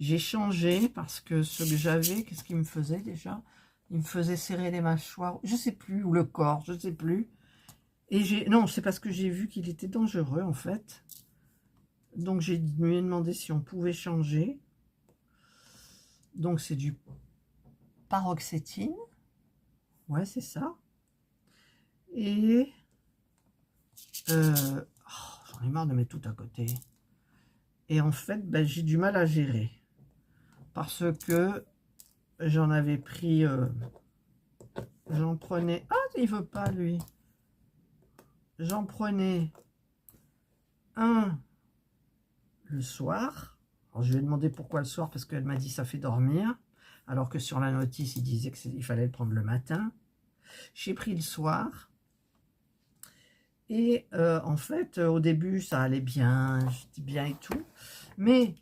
J'ai changé parce que ce que j'avais, qu'est-ce qu'il me faisait déjà? Il me faisait serrer les mâchoires, je sais plus, ou le corps, je sais plus. Et non, c'est parce que j'ai vu qu'il était dangereux en fait. Donc j'ai lui ai demandé si on pouvait changer. Donc c'est du paroxétine. Ouais, c'est ça. Et j'en ai marre de mettre tout à côté. Et en fait, j'ai du mal à gérer. Parce que j'en avais pris... j'en prenais... Ah, il veut pas, lui. J'en prenais un le soir. Alors, je lui ai demandé pourquoi le soir, parce qu'elle m'a dit ça fait dormir. Alors que sur la notice, il disait qu'il fallait le prendre le matin. J'ai pris le soir. Et en fait, au début, ça allait bien, j'étais bien et tout. Mais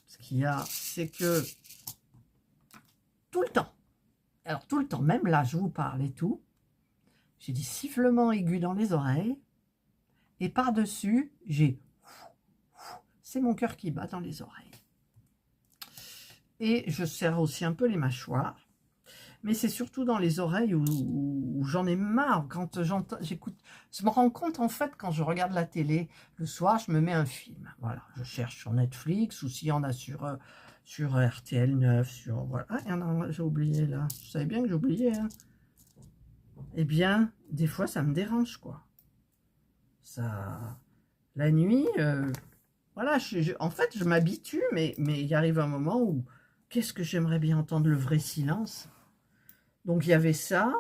ce qu'il y a, c'est que tout le temps, alors tout le temps, même là, je vous parle et tout, j'ai des sifflements aigus dans les oreilles. Et par-dessus, c'est mon cœur qui bat dans les oreilles. Et je serre aussi un peu les mâchoires. Mais c'est surtout dans les oreilles où j'en ai marre. Quand j'écoute, je me rends compte en fait quand je regarde la télé, le soir, je me mets un film. Voilà, je cherche sur Netflix ou s'il y en a sur RTL 9, sur... Voilà. Ah, il y en a un, j'ai oublié là. Je savais bien que j'oubliais. Hein. Eh bien, des fois, ça me dérange, quoi. Ça... La nuit, voilà, en fait, je m'habitue, mais il arrive un moment où, qu'est-ce que j'aimerais bien entendre le vrai silence. Donc, il y avait ça.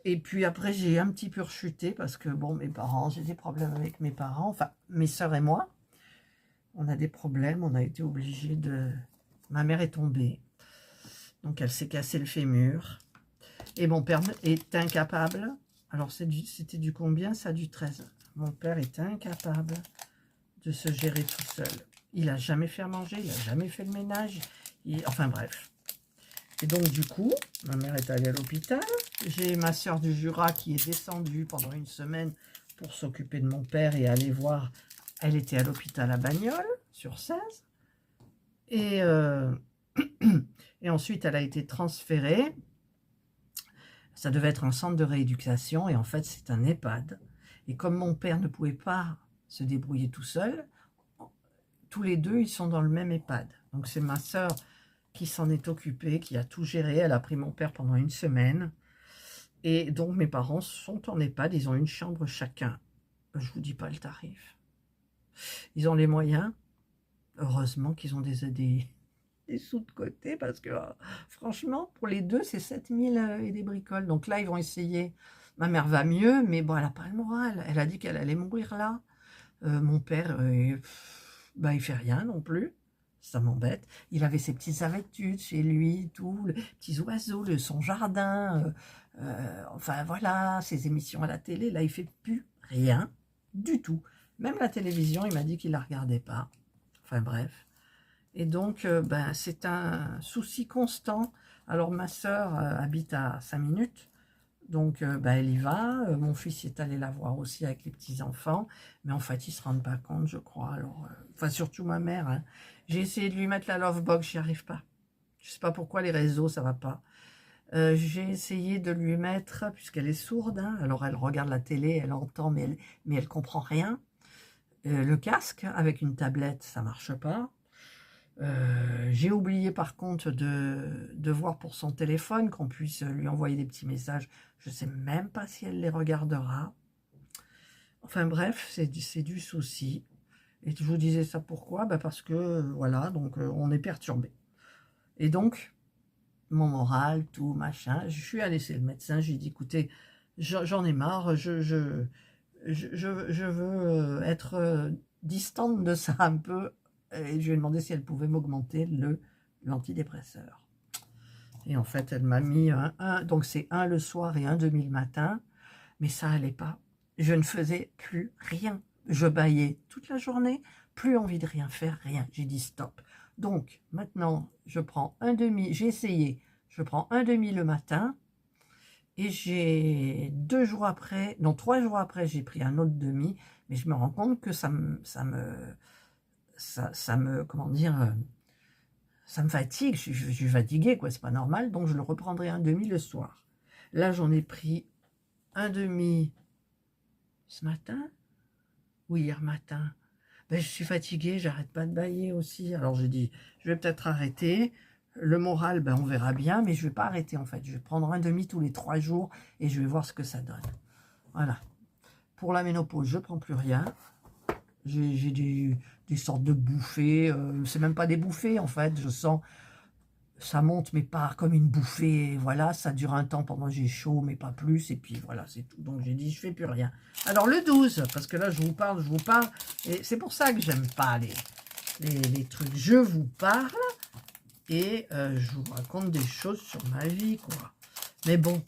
Et puis après, j'ai un petit peu rechuté parce que, bon, mes parents, j'ai des problèmes avec mes parents. Enfin, mes sœurs et moi, on a des problèmes. On a été obligés de... Ma mère est tombée. Donc, elle s'est cassé le fémur. Et mon père est incapable. Alors, c'était du combien, ça? Du 13. Mon père est incapable de se gérer tout seul. Il n'a jamais fait à manger, il n'a jamais fait le ménage. Enfin, bref. Et donc, du coup, ma mère est allée à l'hôpital. J'ai ma soeur du Jura qui est descendue pendant une semaine pour s'occuper de mon père et aller voir. Elle était à l'hôpital à Bagnoles, sur 16. Et, et ensuite, elle a été transférée. Ça devait être un centre de rééducation. Et en fait, c'est un EHPAD. Et comme mon père ne pouvait pas se débrouiller tout seul, tous les deux, ils sont dans le même EHPAD. Donc, c'est ma soeur qui s'en est occupée, qui a tout géré. Elle a pris mon père pendant une semaine. Et donc, mes parents sont en EHPAD. Ils ont une chambre chacun. Je ne vous dis pas le tarif. Ils ont les moyens. Heureusement qu'ils ont des sous de côté parce que, franchement, pour les deux, c'est 7000 et des bricoles. Donc là, ils vont essayer. Ma mère va mieux, mais bon, elle n'a pas le moral. Elle a dit qu'elle allait mourir là. Mon père, bah, il fait rien non plus. Ça m'embête. Il avait ses petites habitudes chez lui, tout, les petits oiseaux, son jardin, enfin voilà, ses émissions à la télé. Là, il fait plus rien du tout. Même la télévision, il m'a dit qu'il la regardait pas. Enfin bref. Et donc, ben, c'est un souci constant. Alors, ma sœur habite à 5 minutes. Donc, bah, elle y va. Mon fils est allé la voir aussi avec les petits-enfants. Mais en fait, ils ne se rendent pas compte, je crois. Alors, enfin, surtout ma mère. Hein. J'ai essayé de lui mettre la Lovebox, j'y arrive pas. Je ne sais pas pourquoi les réseaux, ça va pas. J'ai essayé de lui mettre, puisqu'elle est sourde, hein, alors elle regarde la télé, elle entend, mais elle comprend rien. Le casque, avec une tablette, ça marche pas. J'ai oublié par contre de voir pour son téléphone qu'on puisse lui envoyer des petits messages. Je ne sais même pas si elle les regardera. Enfin bref, c'est du souci. Et je vous disais ça pourquoi? Bah parce que voilà, donc on est perturbé. Et donc, mon moral, tout, machin, je suis allée chez le médecin, j'ai dit écoutez, j'en ai marre, je veux être distante de ça un peu. Et je lui ai demandé si elle pouvait m'augmenter l'antidépresseur. Et en fait, elle m'a mis donc c'est un le soir et un demi le matin, mais ça allait pas. Je ne faisais plus rien. Je bâillais toute la journée, plus envie de rien faire, rien. J'ai dit stop. Donc, maintenant, je prends un demi, j'ai essayé, je prends un demi le matin, et j'ai 2 jours après, non 3 jours après, j'ai pris un autre demi, mais je me rends compte que ça me comment dire, ça me fatigue, je suis fatiguée, quoi, c'est pas normal, donc je le reprendrai un demi le soir. Là, j'en ai pris un demi ce matin, ou hier matin. Ben, je suis fatiguée, j'arrête pas de bâiller aussi, alors j'ai dit, je vais peut-être arrêter. Le moral, ben, on verra bien, mais je vais pas arrêter en fait, je vais prendre un demi tous les 3 jours, et je vais voir ce que ça donne. Voilà. Pour la ménopause, je prends plus rien. J'ai des sortes de bouffées, c'est même pas des bouffées en fait, je sens, ça monte mais pas comme une bouffée, voilà, ça dure un temps pendant que j'ai chaud mais pas plus, et puis voilà, c'est tout. Donc j'ai dit je fais plus rien. Alors le 12, parce que là je vous parle, et c'est pour ça que j'aime pas les trucs, je vous parle, et je vous raconte des choses sur ma vie, quoi. Mais bon,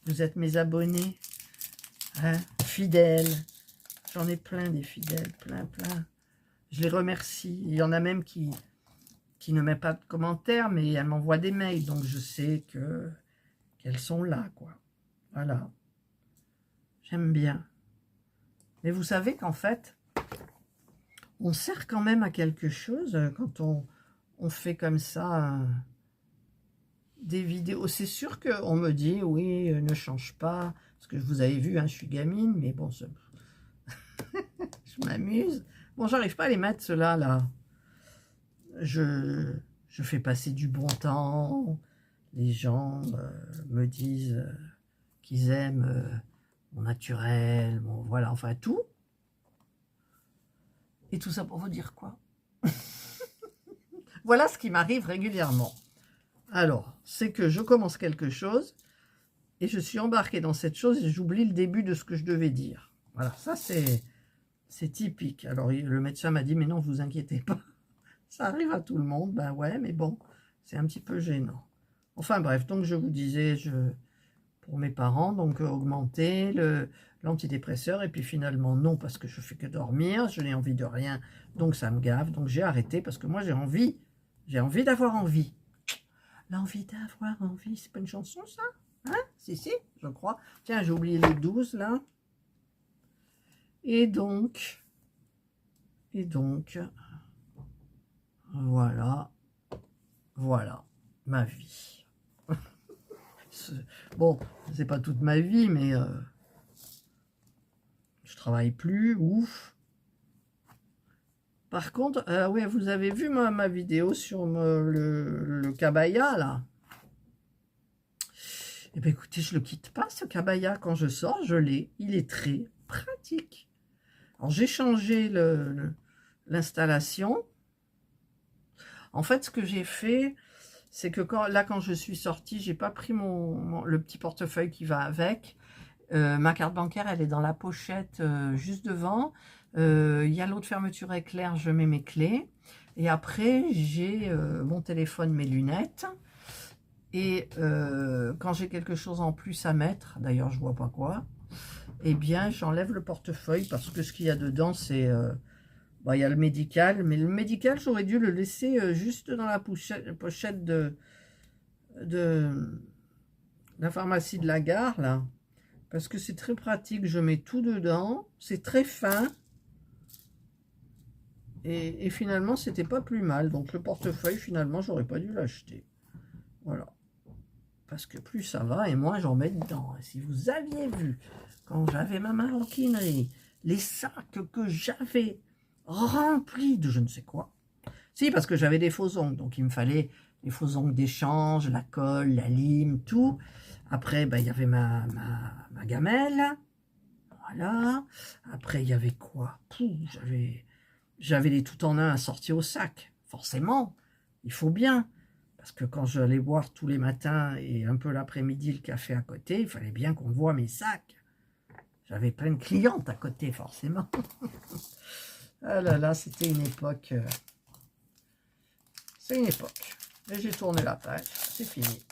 vous êtes mes abonnés, hein, fidèles. J'en ai plein des fidèles, plein. Je les remercie. Il y en a même qui ne mettent pas de commentaires, mais elles m'envoient des mails. Donc, je sais qu'elles sont là, quoi. Voilà. J'aime bien. Mais vous savez qu'en fait, on sert quand même à quelque chose quand on fait comme ça des vidéos. C'est sûr qu'on me dit, oui, ne change pas. Parce que vous avez vu, hein, je suis gamine, mais bon, je m'amuse. Bon, j'arrive pas à les mettre, ceux-là, là. Je fais passer du bon temps. Les gens me disent qu'ils aiment mon naturel, bon, voilà, enfin tout. Et tout ça pour vous dire quoi? Voilà ce qui m'arrive régulièrement. Alors, c'est que je commence quelque chose et je suis embarquée dans cette chose et j'oublie le début de ce que je devais dire. Voilà, ça c'est typique. Alors, le médecin m'a dit, mais non, vous inquiétez pas. Ça arrive à tout le monde. Ben ouais, mais bon, c'est un petit peu gênant. Enfin bref, donc je vous disais, pour mes parents, donc augmenter l'antidépresseur, et puis finalement non, parce que je fais que dormir, je n'ai envie de rien, donc ça me gave, donc j'ai arrêté, parce que moi j'ai envie d'avoir envie. L'envie d'avoir envie, c'est pas une chanson ça? Hein? Si, je crois. Tiens, j'ai oublié les 12 là. Et donc, voilà, ma vie. Bon, c'est pas toute ma vie, mais je travaille plus, ouf. Par contre, ouais, vous avez vu ma vidéo sur le cabaya, là? Eh bien, écoutez, je le quitte pas, ce cabaya. Quand je sors, je l'ai. Il est très pratique. Alors, j'ai changé l'installation. En fait, ce que j'ai fait, c'est que quand je suis sortie, j'ai pas pris le petit portefeuille qui va avec. Ma carte bancaire, elle est dans la pochette juste devant. Il y a l'autre fermeture éclair, je mets mes clés. Et après, j'ai mon téléphone, mes lunettes. Et quand j'ai quelque chose en plus à mettre, d'ailleurs, je vois pas quoi, eh bien, j'enlève le portefeuille parce que ce qu'il y a dedans, c'est... il y a le médical, mais le médical, j'aurais dû le laisser juste dans la pochette de la pharmacie de la gare, là. Parce que c'est très pratique, je mets tout dedans, c'est très fin. Et finalement, c'était pas plus mal. Donc le portefeuille, finalement, j'aurais pas dû l'acheter. Voilà. Parce que plus ça va, et moins j'en mets dedans. Et si vous aviez vu, quand j'avais ma maroquinerie, les sacs que j'avais remplis de je ne sais quoi. Si, parce que j'avais des faux ongles, donc il me fallait les faux ongles d'échange, la colle, la lime, tout. Après, il y avait ma gamelle. Voilà. Après, il y avait quoi? J'avais les tout en un assortis au sac. Forcément, il faut bien. Parce que quand j'allais boire tous les matins et un peu l'après-midi le café à côté, il fallait bien qu'on voit mes sacs. J'avais plein de clientes à côté, forcément. Ah là là, c'était une époque. C'est une époque. Et j'ai tourné la page. C'est fini.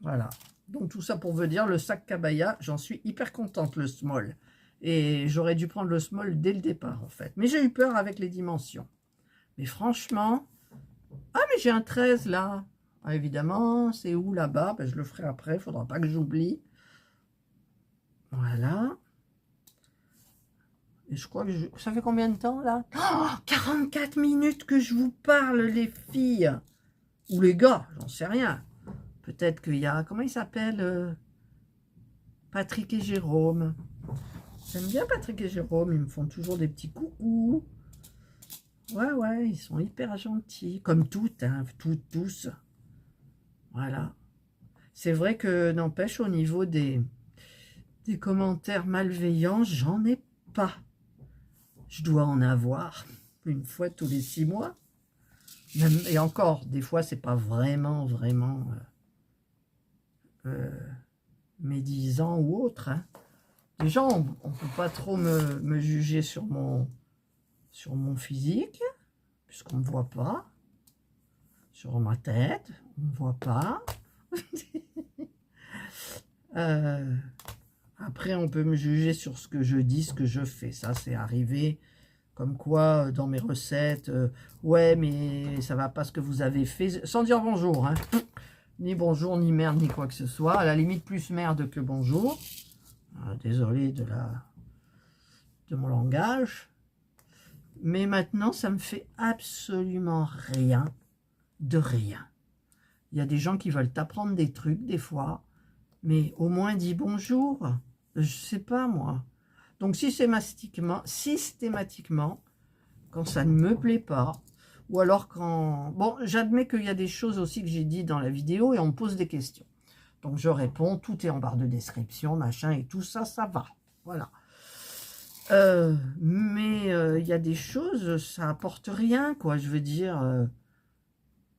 Voilà. Donc tout ça pour vous dire, le sac Cabaya, j'en suis hyper contente, le small. Et j'aurais dû prendre le small dès le départ, en fait. Mais j'ai eu peur avec les dimensions. Mais franchement... Ah, mais j'ai un 13, là. Ah, évidemment, c'est où, là-bas? Je le ferai après, il ne faudra pas que j'oublie. Voilà. Et je crois que ça fait combien de temps, là? Oh, 44 minutes que je vous parle, les filles. Ou les gars, j'en sais rien. Peut-être qu'il y a... Comment il s'appelle Patrick et Jérôme. J'aime bien Patrick et Jérôme. Ils me font toujours des petits coucous. Ouais, ils sont hyper gentils. Comme toutes, hein, tous. Voilà. C'est vrai que, n'empêche, au niveau des commentaires malveillants, j'en ai pas. Je dois en avoir une fois tous les 6 mois. Même, et encore, des fois, c'est pas vraiment médisant ou autre. Hein. Déjà, on ne peut pas trop me juger sur mon physique, puisqu'on ne me voit pas. Sur ma tête, on ne me voit pas. Après, on peut me juger sur ce que je dis, ce que je fais. Ça, c'est arrivé. Comme quoi, dans mes recettes, ouais, mais ça va pas ce que vous avez fait. Sans dire bonjour, hein. Ni bonjour, ni merde, ni quoi que ce soit. À la limite, plus merde que bonjour. Désolé de mon langage. Mais maintenant, ça me fait absolument rien de rien. Il y a des gens qui veulent t'apprendre des trucs des fois, mais au moins dis bonjour. Je sais pas moi. Donc systématiquement, quand ça ne me plaît pas, ou alors quand... Bon, j'admets qu'il y a des choses aussi que j'ai dit dans la vidéo et on me pose des questions. Donc je réponds, tout est en barre de description, machin, et tout ça, ça va. Voilà. Mais il y a des choses, ça apporte rien, quoi. Je veux dire...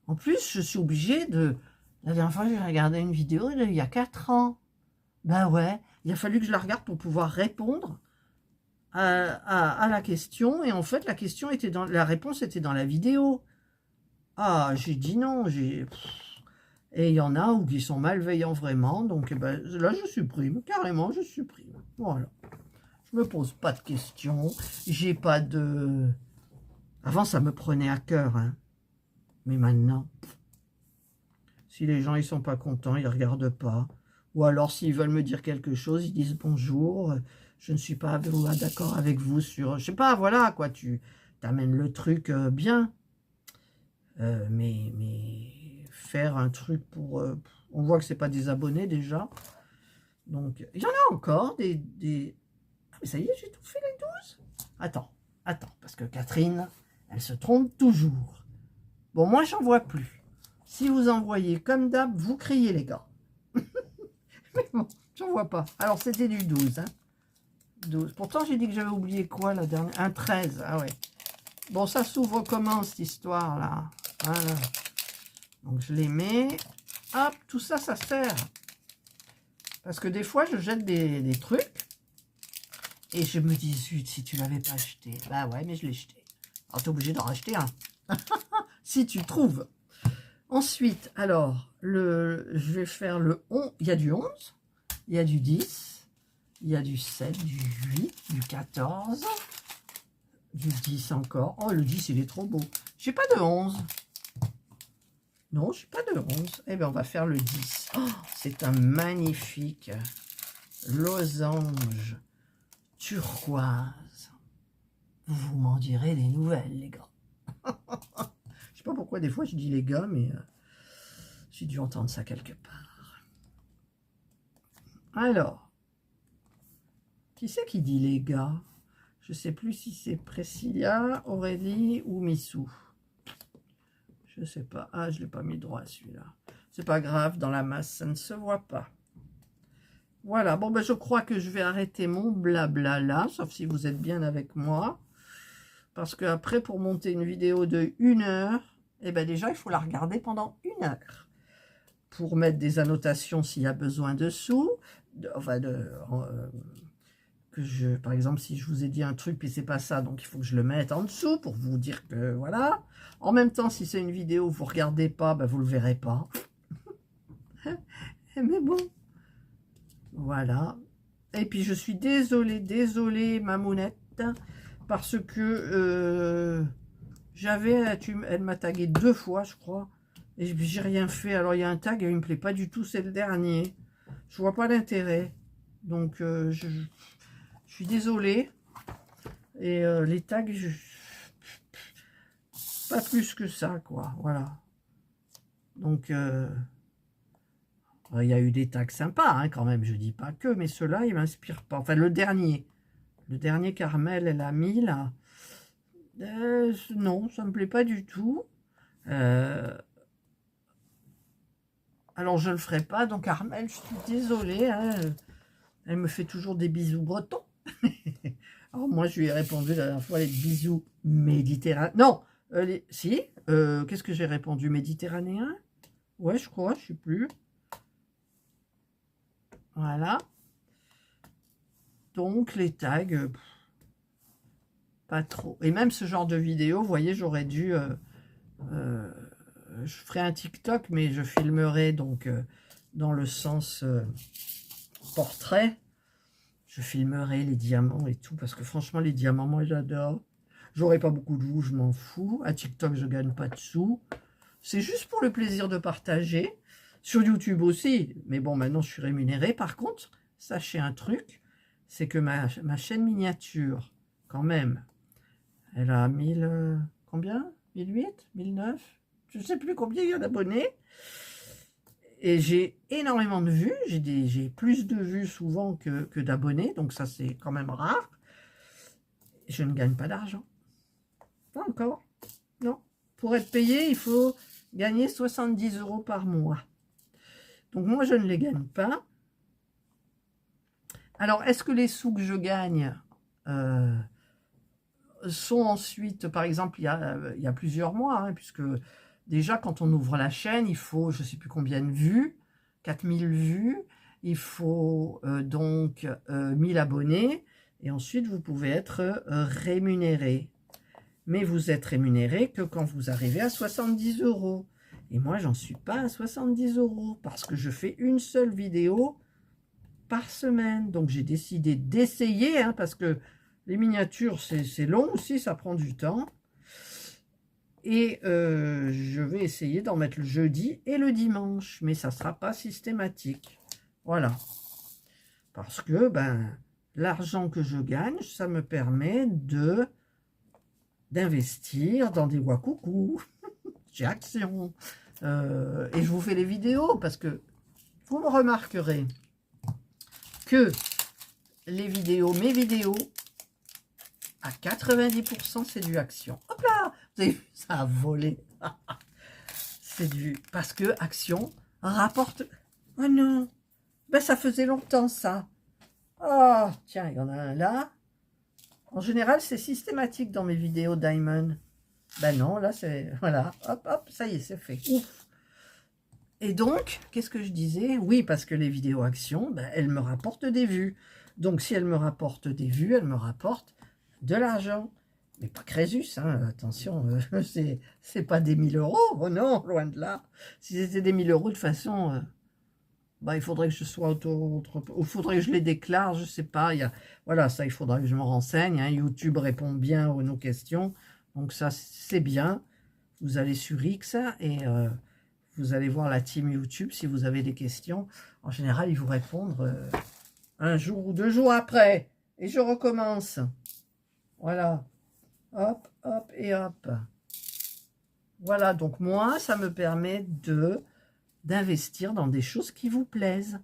En plus, je suis obligée de... La dernière fois, j'ai regardé une vidéo il y a 4 ans. Ben ouais, il a fallu que je la regarde pour pouvoir répondre à la question. Et en fait, la réponse était dans la vidéo. Ah, j'ai dit non. Et il y en a où qui sont malveillants vraiment. Donc eh ben, là, je supprime. Carrément, je supprime. Voilà. Je me pose pas de questions. J'ai pas de... Avant, ça me prenait à cœur. Hein. Mais maintenant, si les gens ils sont pas contents, ils regardent pas. Ou alors, s'ils veulent me dire quelque chose, ils disent bonjour. Je ne suis pas d'accord avec vous sur... Je sais pas, voilà, quoi. Tu t'amènes le truc bien. Mais faire un truc pour... on voit que c'est pas des abonnés déjà. Donc, il y en a encore des... Ah, mais ça y est, j'ai tout fait les 12. Attends, parce que Catherine, elle se trompe toujours. Bon, moi, j'en vois plus. Si vous en voyez comme d'hab, vous criez, les gars. Mais bon, j'en vois pas. Alors, c'était du 12. Hein. 12. Pourtant, j'ai dit que j'avais oublié quoi, la dernière? Un 13. Ah ouais. Bon, ça s'ouvre comment, cette histoire-là? Voilà. Donc, je les mets. Hop, tout ça, ça sert. Parce que des fois, je jette des trucs. Et je me dis, zut, si tu l'avais pas acheté. Bah ouais, mais je l'ai jeté. Alors, tu es obligé d'en racheter un. Si tu trouves. Ensuite, alors, je vais faire le 11. Il y a du 11, il y a du 10, il y a du 7, du 8, du 14, du 10 encore. Oh, le 10, il est trop beau. J'ai pas de 11. Non, j'ai pas de 11. Eh bien, on va faire le 10. Oh, c'est un magnifique losange turquoise. Vous m'en direz des nouvelles, les gars. Je sais pas pourquoi des fois je dis les gars, mais j'ai dû entendre ça quelque part. Alors, qui c'est qui dit les gars? Je sais plus si c'est Priscilla, Aurélie ou Missou. Je sais pas. Ah, je l'ai pas mis droit celui-là. C'est pas grave, dans la masse, ça ne se voit pas. Voilà, bon ben je crois que je vais arrêter mon blabla là, sauf si vous êtes bien avec moi. Parce que après, pour monter une vidéo de 1 heure, eh ben déjà, il faut la regarder pendant 1 heure. Pour mettre des annotations s'il y a besoin dessous. Par exemple, si je vous ai dit un truc, puis c'est pas ça, donc il faut que je le mette en dessous pour vous dire que voilà. En même temps, si c'est une vidéo, vous regardez pas, ben vous le verrez pas. Mais bon, voilà. Et puis, je suis désolée, ma mounette, parce que elle m'a tagué 2 fois, je crois, et j'ai rien fait. Alors, il y a un tag, il me plaît pas du tout, c'est le dernier. Je vois pas l'intérêt. Donc, je suis désolée. Et les tags, pas plus que ça, quoi. Voilà. Donc, il y a eu des tags sympas, hein, quand même. Je dis pas que, mais ceux-là, ils m'inspirent pas. Enfin, le dernier Carmel, elle a mis, là. Non, ça me plaît pas du tout. Alors, je le ferai pas. Donc, Carmel, je suis désolée. Hein, elle me fait toujours des bisous bretons. Alors, moi, je lui ai répondu la dernière fois les bisous méditerranéens. Non, si. Qu'est-ce que j'ai répondu? Méditerranéen? Ouais, je crois, je sais plus. Voilà. Donc, les tags, pas trop. Et même ce genre de vidéo, vous voyez, j'aurais dû... je ferai un TikTok, mais je filmerai donc dans le sens portrait. Je filmerai les diamants et tout, parce que franchement, les diamants, moi, j'adore. J'aurai pas beaucoup de vues, je m'en fous. À TikTok, je gagne pas de sous. C'est juste pour le plaisir de partager. Sur YouTube aussi. Mais bon, maintenant, je suis rémunérée. Par contre, sachez un truc, c'est que ma chaîne miniature, quand même, elle a 1000... combien 1008 1009 je ne sais plus combien il y a d'abonnés. Et j'ai énormément de vues, j'ai plus de vues souvent que d'abonnés, donc ça c'est quand même rare. Je ne gagne pas d'argent. Pas encore. Non. Pour être payé, il faut gagner 70 € par mois. Donc moi, je ne les gagne pas. Alors, est-ce que les sous que je gagne sont ensuite, par exemple, il y a plusieurs mois, hein, puisque déjà, quand on ouvre la chaîne, il faut, je ne sais plus combien de vues, 4000 vues, il faut donc 1000 abonnés, et ensuite, vous pouvez être rémunéré. Mais vous êtes rémunéré que quand vous arrivez à 70 €. Et moi, j'en suis pas à 70 € parce que je fais une seule vidéo par semaine. Donc, j'ai décidé d'essayer, hein, parce que les miniatures, c'est long aussi, ça prend du temps. Et je vais essayer d'en mettre le jeudi et le dimanche, mais ça ne sera pas systématique. Voilà. Parce que ben, l'argent que je gagne, ça me permet d'investir dans des Wakoukou. J'ai Action. Et je vous fais les vidéos parce que vous me remarquerez que les vidéos, mes vidéos, à 90%, c'est du Action. Hop là, vous avez vu, ça a volé. C'est du... Parce que Action rapporte... Oh non, ben ça faisait longtemps ça. Oh, tiens, il y en a un là. En général, c'est systématique dans mes vidéos Diamond. Ben non, là, c'est... Voilà, hop, hop, ça y est, c'est fait. Ouf. Et donc, qu'est-ce que je disais? Oui, parce que les vidéos Action, ben, elles me rapportent des vues. Donc, si elles me rapportent des vues, elles me rapportent de l'argent. Mais pas Crésus, hein, attention, c'est pas des 1000 €. Oh non, loin de là. Si c'était des 1000 €, de toute façon... bah, il faudrait que je sois auto-entrepreneur, il faudrait que je les déclare, je sais pas. Voilà, ça, il faudrait que je me renseigne. Hein. YouTube répond bien à nos questions. Donc ça, c'est bien. Vous allez sur X et vous allez voir la team YouTube si vous avez des questions. En général, ils vous répondent un jour ou 2 jours après. Et je recommence. Voilà. Hop, hop et hop. Voilà, donc moi, ça me permet d'investir dans des choses qui vous plaisent.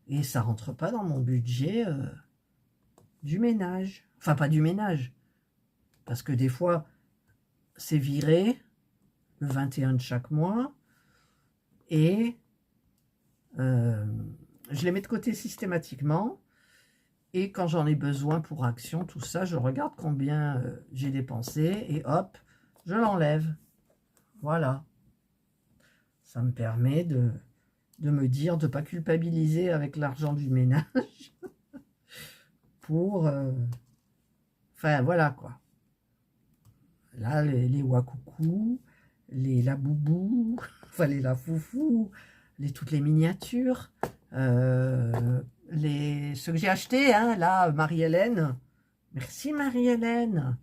Et ça rentre pas dans mon budget du ménage. Enfin, pas du ménage. Parce que des fois, c'est viré le 21 de chaque mois. Et je les mets de côté systématiquement. Et quand j'en ai besoin pour Action, tout ça, je regarde combien j'ai dépensé. Et hop, je l'enlève. Voilà. Ça me permet de me dire, de ne pas culpabiliser avec l'argent du ménage pour... enfin, voilà, quoi. Là, les Wakoukou, les Laboubou, enfin, les Lafoufou, toutes les miniatures, ceux que j'ai achetés, hein, là, Marie-Hélène. Merci, Marie-Hélène.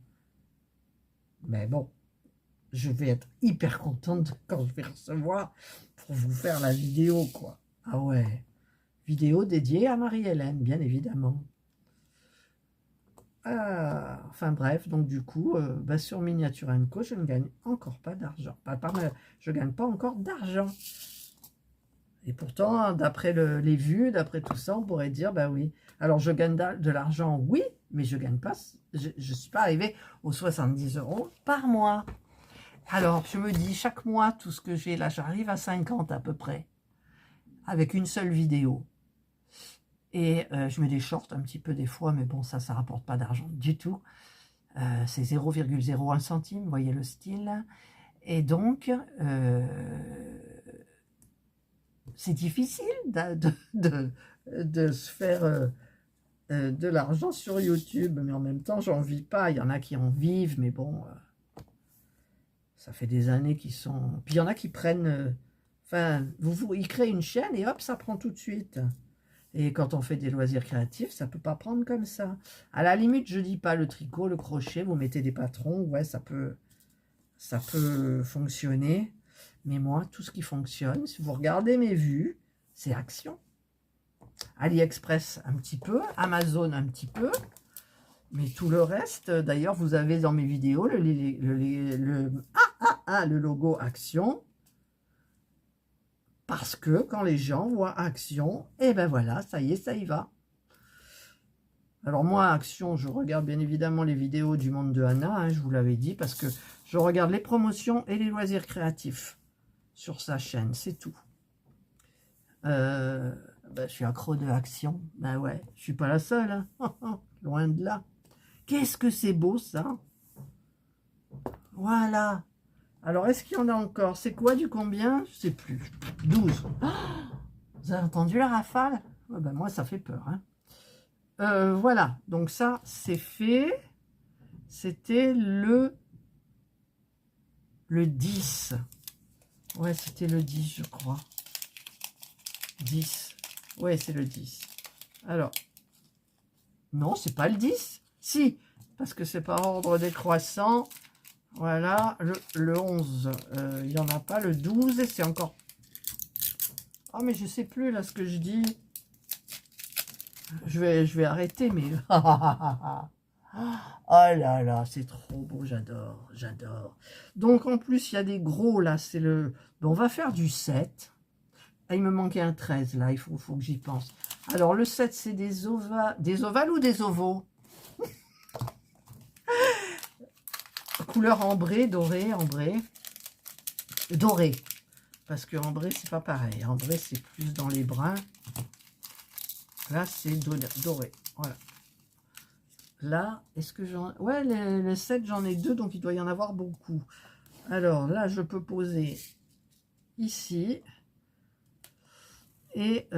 Mais bon, je vais être hyper contente quand je vais recevoir pour vous faire la vidéo, quoi. Ah ouais, vidéo dédiée à Marie-Hélène, bien évidemment. Enfin bref, donc du coup, bah, sur Miniature Co, je ne gagne encore pas d'argent. Je ne gagne pas encore d'argent. Et pourtant, d'après les vues, d'après tout ça, on pourrait dire, bah oui. Alors, je gagne de l'argent, oui, mais je gagne pas. Je ne suis pas arrivée aux 70 € par mois. Alors, je me dis, chaque mois, tout ce que j'ai là, j'arrive à 50 à peu près, avec une seule vidéo. Et je mets des shorts un petit peu des fois, mais bon, ça rapporte pas d'argent du tout. C'est 0,01 centime, vous voyez le style. Et donc, c'est difficile de se faire de l'argent sur YouTube. Mais en même temps, j'en vis pas. Il y en a qui en vivent, mais bon... ça fait des années qu'ils sont... Puis il y en a qui prennent... Enfin, ils créent une chaîne et hop, ça prend tout de suite. Et quand on fait des loisirs créatifs, ça ne peut pas prendre comme ça. À la limite, je ne dis pas le tricot, le crochet, vous mettez des patrons, ouais, ça peut fonctionner. Mais moi, tout ce qui fonctionne, si vous regardez mes vues, c'est Action. AliExpress, un petit peu. Amazon, un petit peu. Mais tout le reste, d'ailleurs, vous avez dans mes vidéos le logo Action. Parce que quand les gens voient Action, et ben voilà, ça y est, ça y va. Alors moi, Action, je regarde bien évidemment les vidéos du monde de Anna, hein, je vous l'avais dit, parce que je regarde les promotions et les loisirs créatifs sur sa chaîne, c'est tout. Ben, je suis accro de Action, ben ouais, je suis pas la seule, hein. Loin de là. Qu'est-ce que c'est beau ça. Voilà. Alors, est-ce qu'il y en a encore? C'est quoi du combien? Je sais plus. 12. Oh, vous avez entendu la rafale? Ouais, ben moi, ça fait peur, hein. Voilà, donc ça, c'est fait. C'était le 10. Ouais, c'était le 10, je crois. 10. Ouais, c'est le 10. Alors, non, c'est pas le 10. Si, parce que c'est par ordre décroissant. Voilà, le 11. Il n'y en a pas. Le 12, et c'est encore... Ah, mais je sais plus, là, ce que je dis. Je vais arrêter, mais... Oh là là, c'est trop beau, j'adore, j'adore. Donc, en plus, il y a des gros, là, c'est le... Bon, on va faire du 7. Ah, il me manquait un 13, là, il faut que j'y pense. Alors, le 7, c'est des ovales ou des ovaux? Couleur ambrée, dorée, ambrée. Doré. Parce que ambré, c'est pas pareil. Ambré, c'est plus dans les bruns. Là, c'est doré. Voilà. Là, est-ce que j'en... Ouais, les 7, j'en ai 2, donc il doit y en avoir beaucoup. Alors, là, je peux poser ici. Et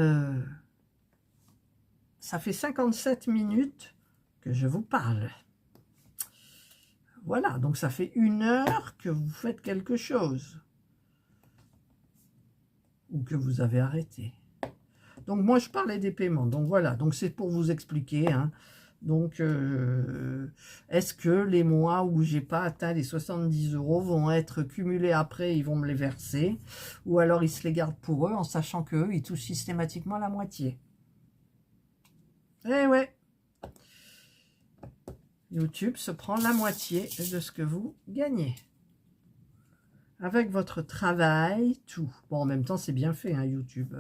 ça fait 57 minutes que je vous parle. Voilà, donc ça fait 1 heure que vous faites quelque chose. Ou que vous avez arrêté. Donc, moi, je parlais des paiements. Donc, voilà. Donc, c'est pour vous expliquer, hein. Donc, est-ce que les mois où j'ai pas atteint les 70 € vont être cumulés après, ils vont me les verser, ou alors ils se les gardent pour eux en sachant qu'eux, ils touchent systématiquement la moitié. Eh ouais, YouTube se prend la moitié de ce que vous gagnez. Avec votre travail, tout. Bon, en même temps, c'est bien fait, hein, YouTube.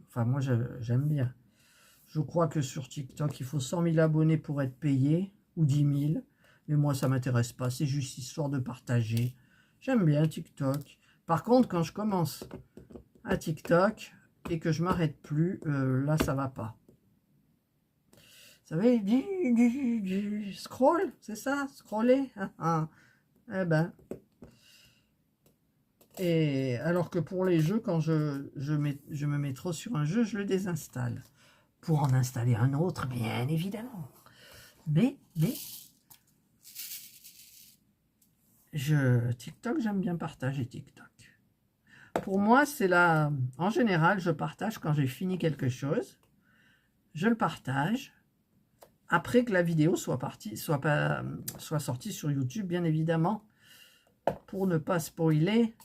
Enfin, moi, j'aime bien. Je crois que sur TikTok, il faut 100 000 abonnés pour être payé, ou 10 000. Mais moi, ça ne m'intéresse pas. C'est juste histoire de partager. J'aime bien TikTok. Par contre, quand je commence à TikTok et que je m'arrête plus, là, ça va pas. Vous savez, du scroll, c'est ça? Scroller? Eh ben. Et alors que pour les jeux, quand je me mets trop sur un jeu, je le désinstalle. Pour en installer un autre, bien évidemment. Mais TikTok, j'aime bien partager TikTok. Pour moi, c'est là, en général, je partage quand j'ai fini quelque chose. Je le partage après que la vidéo soit sortie sur YouTube, bien évidemment, pour ne pas spoiler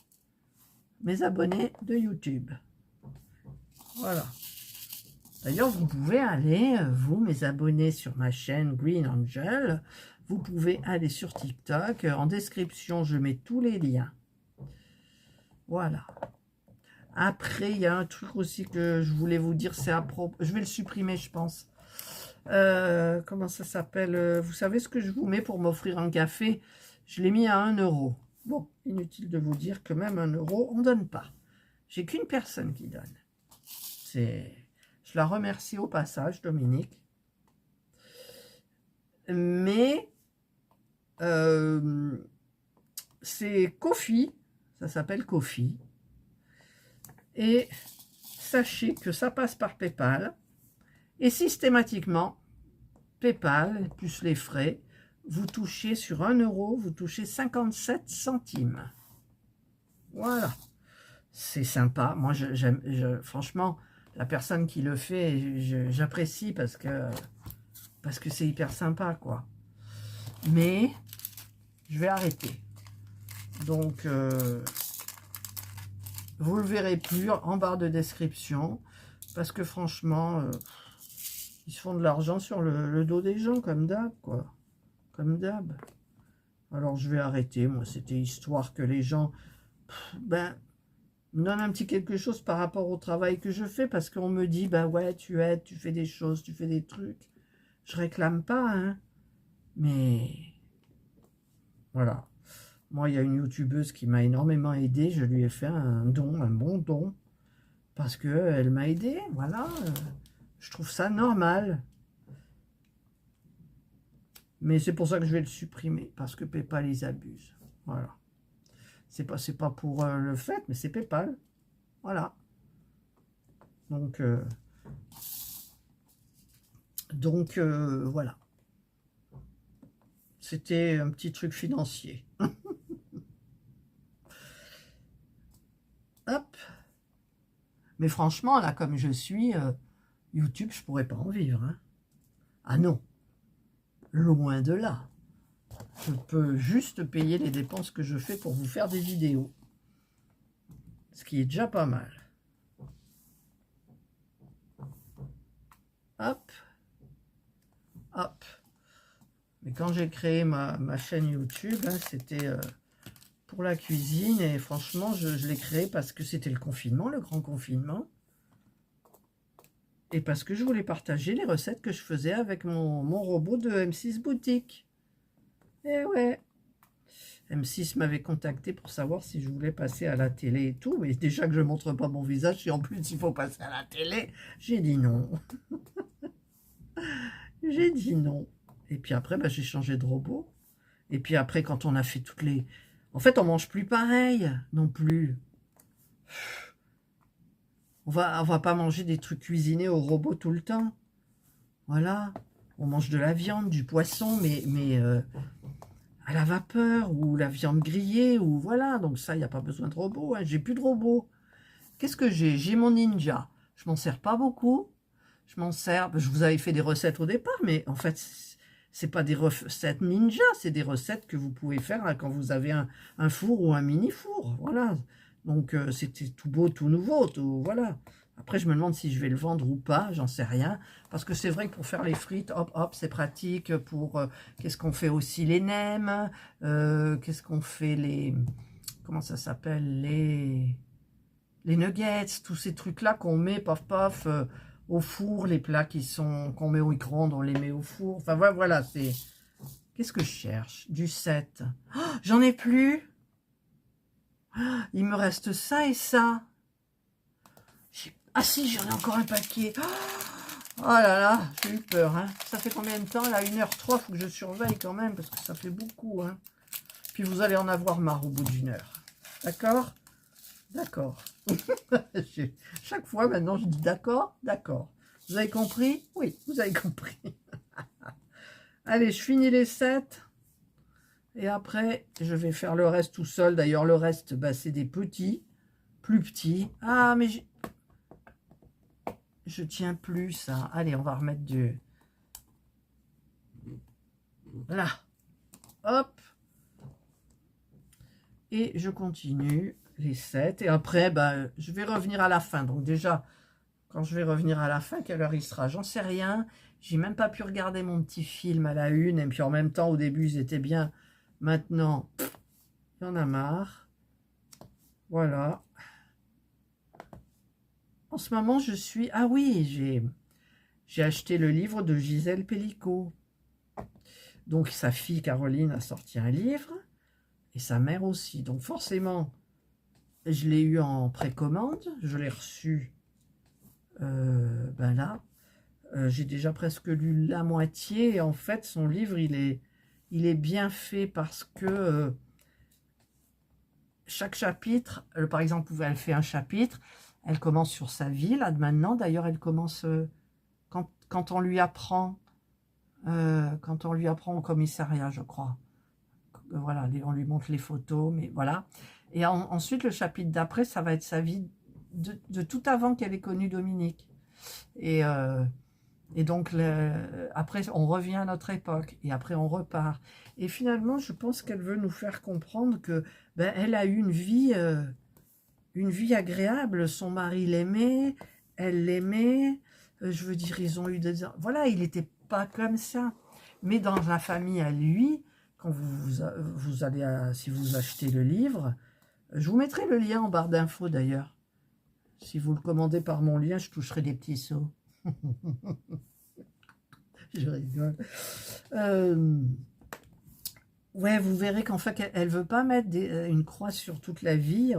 mes abonnés de YouTube. Voilà. D'ailleurs, vous pouvez aller, vous, mes abonnés sur ma chaîne Green Angel, vous pouvez aller sur TikTok. En description, je mets tous les liens. Voilà. Après, il y a un truc aussi que je voulais vous dire, c'est à propos... Je vais le supprimer, je pense. Comment ça s'appelle? Vous savez ce que je vous mets pour m'offrir un café? Je l'ai mis à 1 €. Bon, inutile de vous dire que même 1 €, on ne donne pas. J'ai qu'une personne qui donne. Je la remercie au passage, Dominique. Mais c'est Ko-fi, ça s'appelle Ko-fi. Et sachez que ça passe par PayPal. Et systématiquement, PayPal, plus les frais, vous touchez sur 1 €, vous touchez 57 centimes. Voilà. C'est sympa. Moi, franchement, la personne qui le fait, j'apprécie parce que c'est hyper sympa, quoi. Mais, je vais arrêter. Donc, vous le verrez plus en barre de description. Parce que franchement, ils se font de l'argent sur le dos des gens, comme d'hab, quoi. Comme d'hab. Alors, je vais arrêter. Moi, c'était histoire que les gens... Ben, me donne un petit quelque chose par rapport au travail que je fais, parce qu'on me dit, bah ouais, tu aides, tu fais des choses, tu fais des trucs. Je réclame pas, hein, mais voilà. Moi, il y a une youtubeuse qui m'a énormément aidé, je lui ai fait un don, un bon don, parce qu'elle m'a aidé, voilà. Je trouve ça normal. Mais c'est pour ça que je vais le supprimer, parce que PayPal les abuse. Voilà. C'est pas pour le fait, mais c'est PayPal. Voilà. Donc voilà. C'était un petit truc financier. Hop. Mais franchement, là, comme je suis, YouTube, je pourrais pas en vivre. Hein. Ah non. Loin de là. Je peux juste payer les dépenses que je fais pour vous faire des vidéos. Ce qui est déjà pas mal. Hop. Hop. Mais quand j'ai créé ma chaîne YouTube, hein, c'était pour la cuisine. Et franchement, je l'ai créé parce que c'était le confinement, le grand confinement. Et parce que je voulais partager les recettes que je faisais avec mon robot de M6 Boutique. Eh ouais. M6 m'avait contacté pour savoir si je voulais passer à la télé et tout. Mais déjà que je ne montre pas mon visage, et en plus il faut passer à la télé, j'ai dit non. J'ai dit non. Et puis après, bah, j'ai changé de robot. Et puis après, quand on a fait toutes les... En fait, on mange plus pareil non plus. On va pas manger des trucs cuisinés au robot tout le temps. Voilà. On mange de la viande, du poisson, mais à la vapeur, ou la viande grillée, ou voilà. Donc ça, il n'y a pas besoin de robot. Hein. J'ai plus de robot. Qu'est-ce que j'ai? J'ai mon Ninja. Je m'en sers pas beaucoup. Je m'en sers... Je vous avais fait des recettes au départ, mais en fait, c'est pas des recettes ninja. C'est des recettes que vous pouvez faire là, quand vous avez un four ou un mini-four. Voilà. Donc, c'était tout beau, tout nouveau. Tout, voilà. Après, je me demande si je vais le vendre ou pas. J'en sais rien. Parce que c'est vrai que pour faire les frites, hop, hop, c'est pratique. Pour qu'est-ce qu'on fait aussi? Les nems. Qu'est-ce qu'on fait? Les... Comment ça s'appelle? Les nuggets. Tous ces trucs-là qu'on met, paf, paf... au four, les plats qu'on met au micro-ondes, on les met au four. Enfin, voilà, c'est... Qu'est-ce que je cherche? Du 7. Oh, j'en ai plus. Oh, il me reste ça et ça. Ah si, j'en ai encore un paquet. Oh là là, j'ai eu peur. Hein. Ça fait combien de temps? Là, 1h03, il faut que je surveille quand même, parce que ça fait beaucoup. Hein. Puis vous allez en avoir marre au bout d'une heure. D'accord? D'accord. Chaque fois, maintenant, je dis d'accord, d'accord. Vous avez compris? Oui, vous avez compris. Allez, je finis les 7. Et après, je vais faire le reste tout seul. D'ailleurs, le reste, bah, c'est des petits, plus petits. Ah, mais je tiens plus, ça. Allez, on va remettre du... Là. Hop. Et je continue les 7. Et après, bah, je vais revenir à la fin. Donc déjà, quand je vais revenir à la fin, quelle heure il sera? J'en sais rien. J'ai même pas pu regarder mon petit film à la une. Et puis en même temps, au début, ils étaient bien. Maintenant, il y en a marre. Voilà. En ce moment, je suis... Ah oui, j'ai acheté le livre de Gisèle Pellicot. Donc, sa fille Caroline a sorti un livre. Et sa mère aussi. Donc, forcément, je l'ai eu en précommande. Je l'ai reçu ben là. J'ai déjà presque lu la moitié. Et en fait, son livre, il est bien fait parce que chaque chapitre, par exemple, elle fait un chapitre, elle commence sur sa vie, là, de maintenant. D'ailleurs, elle commence quand on lui apprend au commissariat, je crois. Voilà, on lui montre les photos, mais voilà. Et ensuite, le chapitre d'après, ça va être sa vie de tout avant qu'elle ait connu Dominique. Et donc, après, on revient à notre époque. Et après, on repart. Et finalement, je pense qu'elle veut nous faire comprendre que ben, elle a eu une vie agréable. Son mari l'aimait, elle l'aimait. Je veux dire, ils ont eu des... Voilà, il n'était pas comme ça. Mais dans la famille à lui, quand vous allez si vous achetez le livre, Je vous mettrai le lien en barre d'infos d'ailleurs. Si vous le commandez par mon lien, je toucherai des petits sauts. Je rigole. Ouais, vous verrez qu'en fait, elle ne veut pas mettre une croix sur toute la vie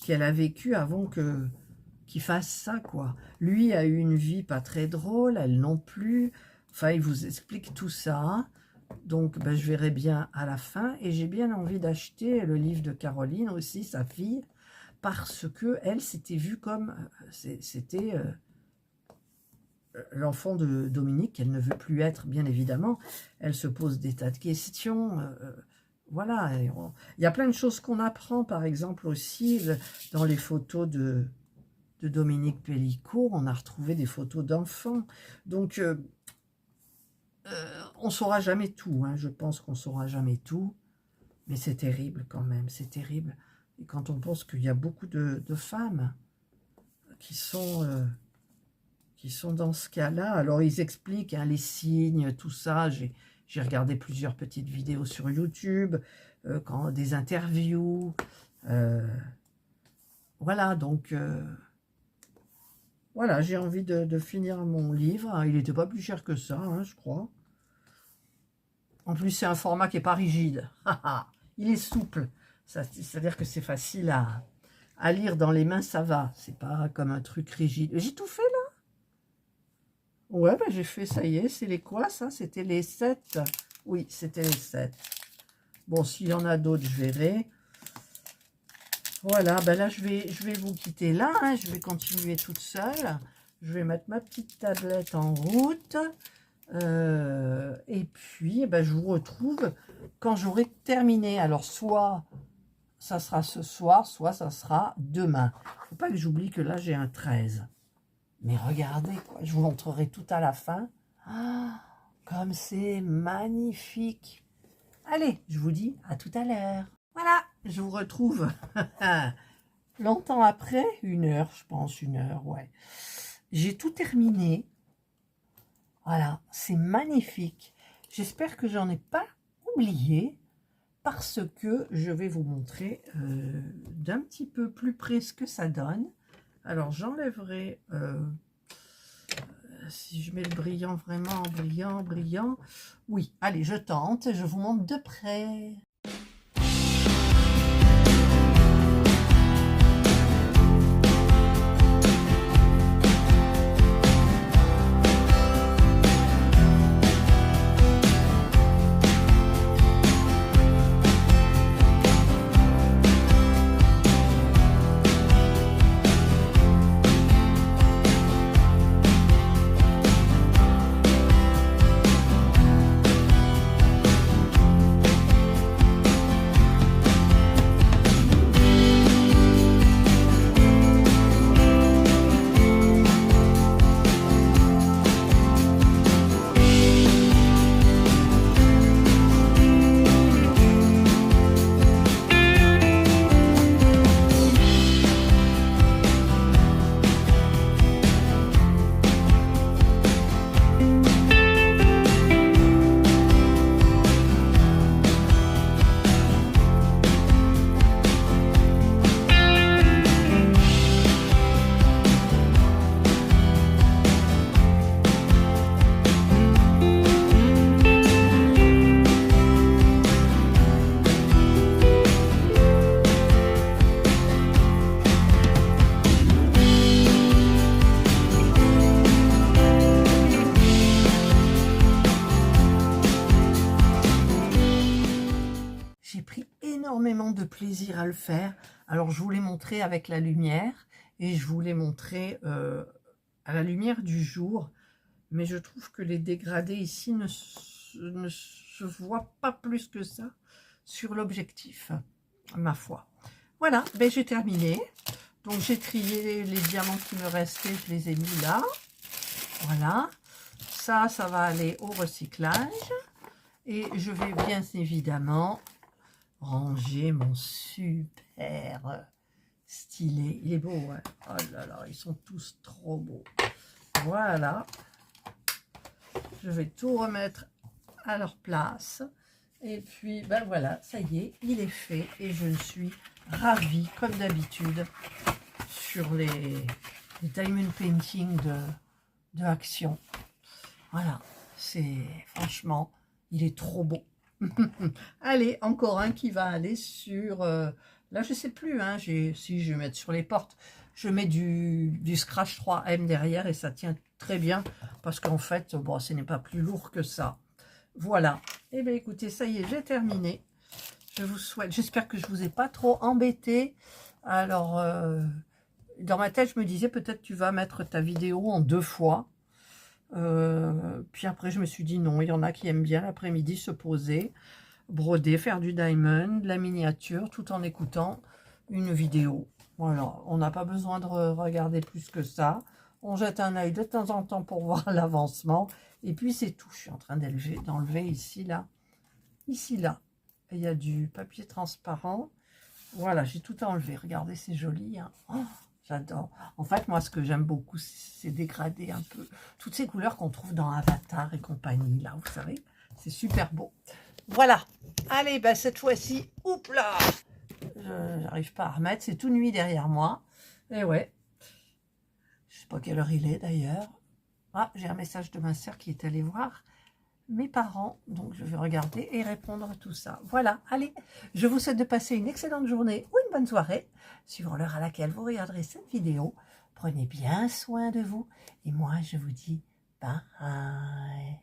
qu'elle a vécue avant qu'il fasse ça, quoi. Lui a eu une vie pas très drôle, elle non plus. Enfin, il vous explique tout ça. Donc, ben, je verrai bien à la fin. Et j'ai bien envie d'acheter le livre de Caroline aussi, sa fille, parce que elle s'était vue comme... C'était... l'enfant de Dominique, qu'elle ne veut plus être, bien évidemment. Elle se pose des tas de questions. Voilà. Il y a plein de choses qu'on apprend, par exemple, aussi, dans les photos de Dominique Pellicourt. On a retrouvé des photos d'enfants. Donc, on ne saura jamais tout. Hein. Je pense qu'on ne saura jamais tout. Mais c'est terrible quand même. C'est terrible. Et quand on pense qu'il y a beaucoup de femmes qui sont dans ce cas-là. Alors, ils expliquent hein, les signes, tout ça. J'ai regardé plusieurs petites vidéos sur YouTube, des interviews. Voilà, donc, voilà, j'ai envie de finir mon livre. Il n'était pas plus cher que ça, hein, je crois. En plus, c'est un format qui n'est pas rigide. Il est souple. C'est-à-dire que c'est facile à lire dans les mains, ça va. C'est pas comme un truc rigide. J'ai tout fait, là. Ouais, ben j'ai fait, ça y est, c'est les quoi, ça? C'était les 7. Oui, c'était les 7. Bon, s'il y en a d'autres, je verrai. Voilà, ben là, je vais vous quitter là. Hein, je vais continuer toute seule. Je vais mettre ma petite tablette en route. Et puis, ben, je vous retrouve quand j'aurai terminé. Alors, soit ça sera ce soir, soit ça sera demain. Faut pas que j'oublie que là, j'ai un 13. Mais regardez, quoi, je vous montrerai tout à la fin. Ah, comme c'est magnifique. Allez, je vous dis à tout à l'heure. Voilà, je vous retrouve longtemps après, 1 heure, je pense, 1 heure, ouais. J'ai tout terminé. Voilà, c'est magnifique. J'espère que j'en ai pas oublié parce que je vais vous montrer d'un petit peu plus près ce que ça donne. Alors, j'enlèverai, si je mets le brillant vraiment brillant. Oui, allez, je tente, je vous montre de près. Énormément de plaisir à le faire. Alors je vous l'ai montré avec la lumière et je vous l'ai montré à la lumière du jour, mais je trouve que les dégradés ici ne se voient pas plus que ça sur l'objectif, ma foi. Voilà, ben j'ai terminé. Donc j'ai trié les diamants qui me restaient, je les ai mis là. Voilà, ça va aller au recyclage et je vais bien évidemment ranger mon super stylet. Il est beau, hein? Oh là là, ils sont tous trop beaux. Voilà. Je vais tout remettre à leur place. Et puis, ben voilà, ça y est, il est fait. Et je ne suis ravie, comme d'habitude, sur les diamond painting de Action. Voilà, c'est franchement, il est trop beau. Allez, encore un qui va aller sur... là, je sais plus, hein, si je vais mettre sur les portes, je mets du Scratch 3M derrière et ça tient très bien parce qu'en fait, bon, ce n'est pas plus lourd que ça. Voilà. Eh bien, écoutez, ça y est, j'ai terminé. Je vous souhaite, j'espère que je vous ai pas trop embêté. Alors, dans ma tête, je me disais peut-être tu vas mettre ta vidéo en 2 fois. Puis après, je me suis dit non, il y en a qui aiment bien l'après-midi se poser, broder, faire du diamond, de la miniature, tout en écoutant une vidéo. Voilà, on n'a pas besoin de regarder plus que ça. On jette un œil de temps en temps pour voir l'avancement. Et puis c'est tout. Je suis en train d'enlever ici, là. Ici, là. Il y a du papier transparent. Voilà, j'ai tout enlevé. Regardez, c'est joli. Hein. Oh, j'adore. En fait, moi, ce que j'aime beaucoup, c'est dégrader un peu toutes ces couleurs qu'on trouve dans Avatar et compagnie. Là, vous savez, c'est super beau. Voilà. Allez, bah, cette fois-ci, oups là, j'arrive pas à remettre. C'est tout nuit derrière moi. Et ouais. Je sais pas quelle heure il est d'ailleurs. Ah, j'ai un message de ma soeur qui est allée voir mes parents, donc je vais regarder et répondre à tout ça. Voilà, allez, je vous souhaite de passer une excellente journée ou une bonne soirée, suivant l'heure à laquelle vous regarderez cette vidéo. Prenez bien soin de vous et moi je vous dis bye.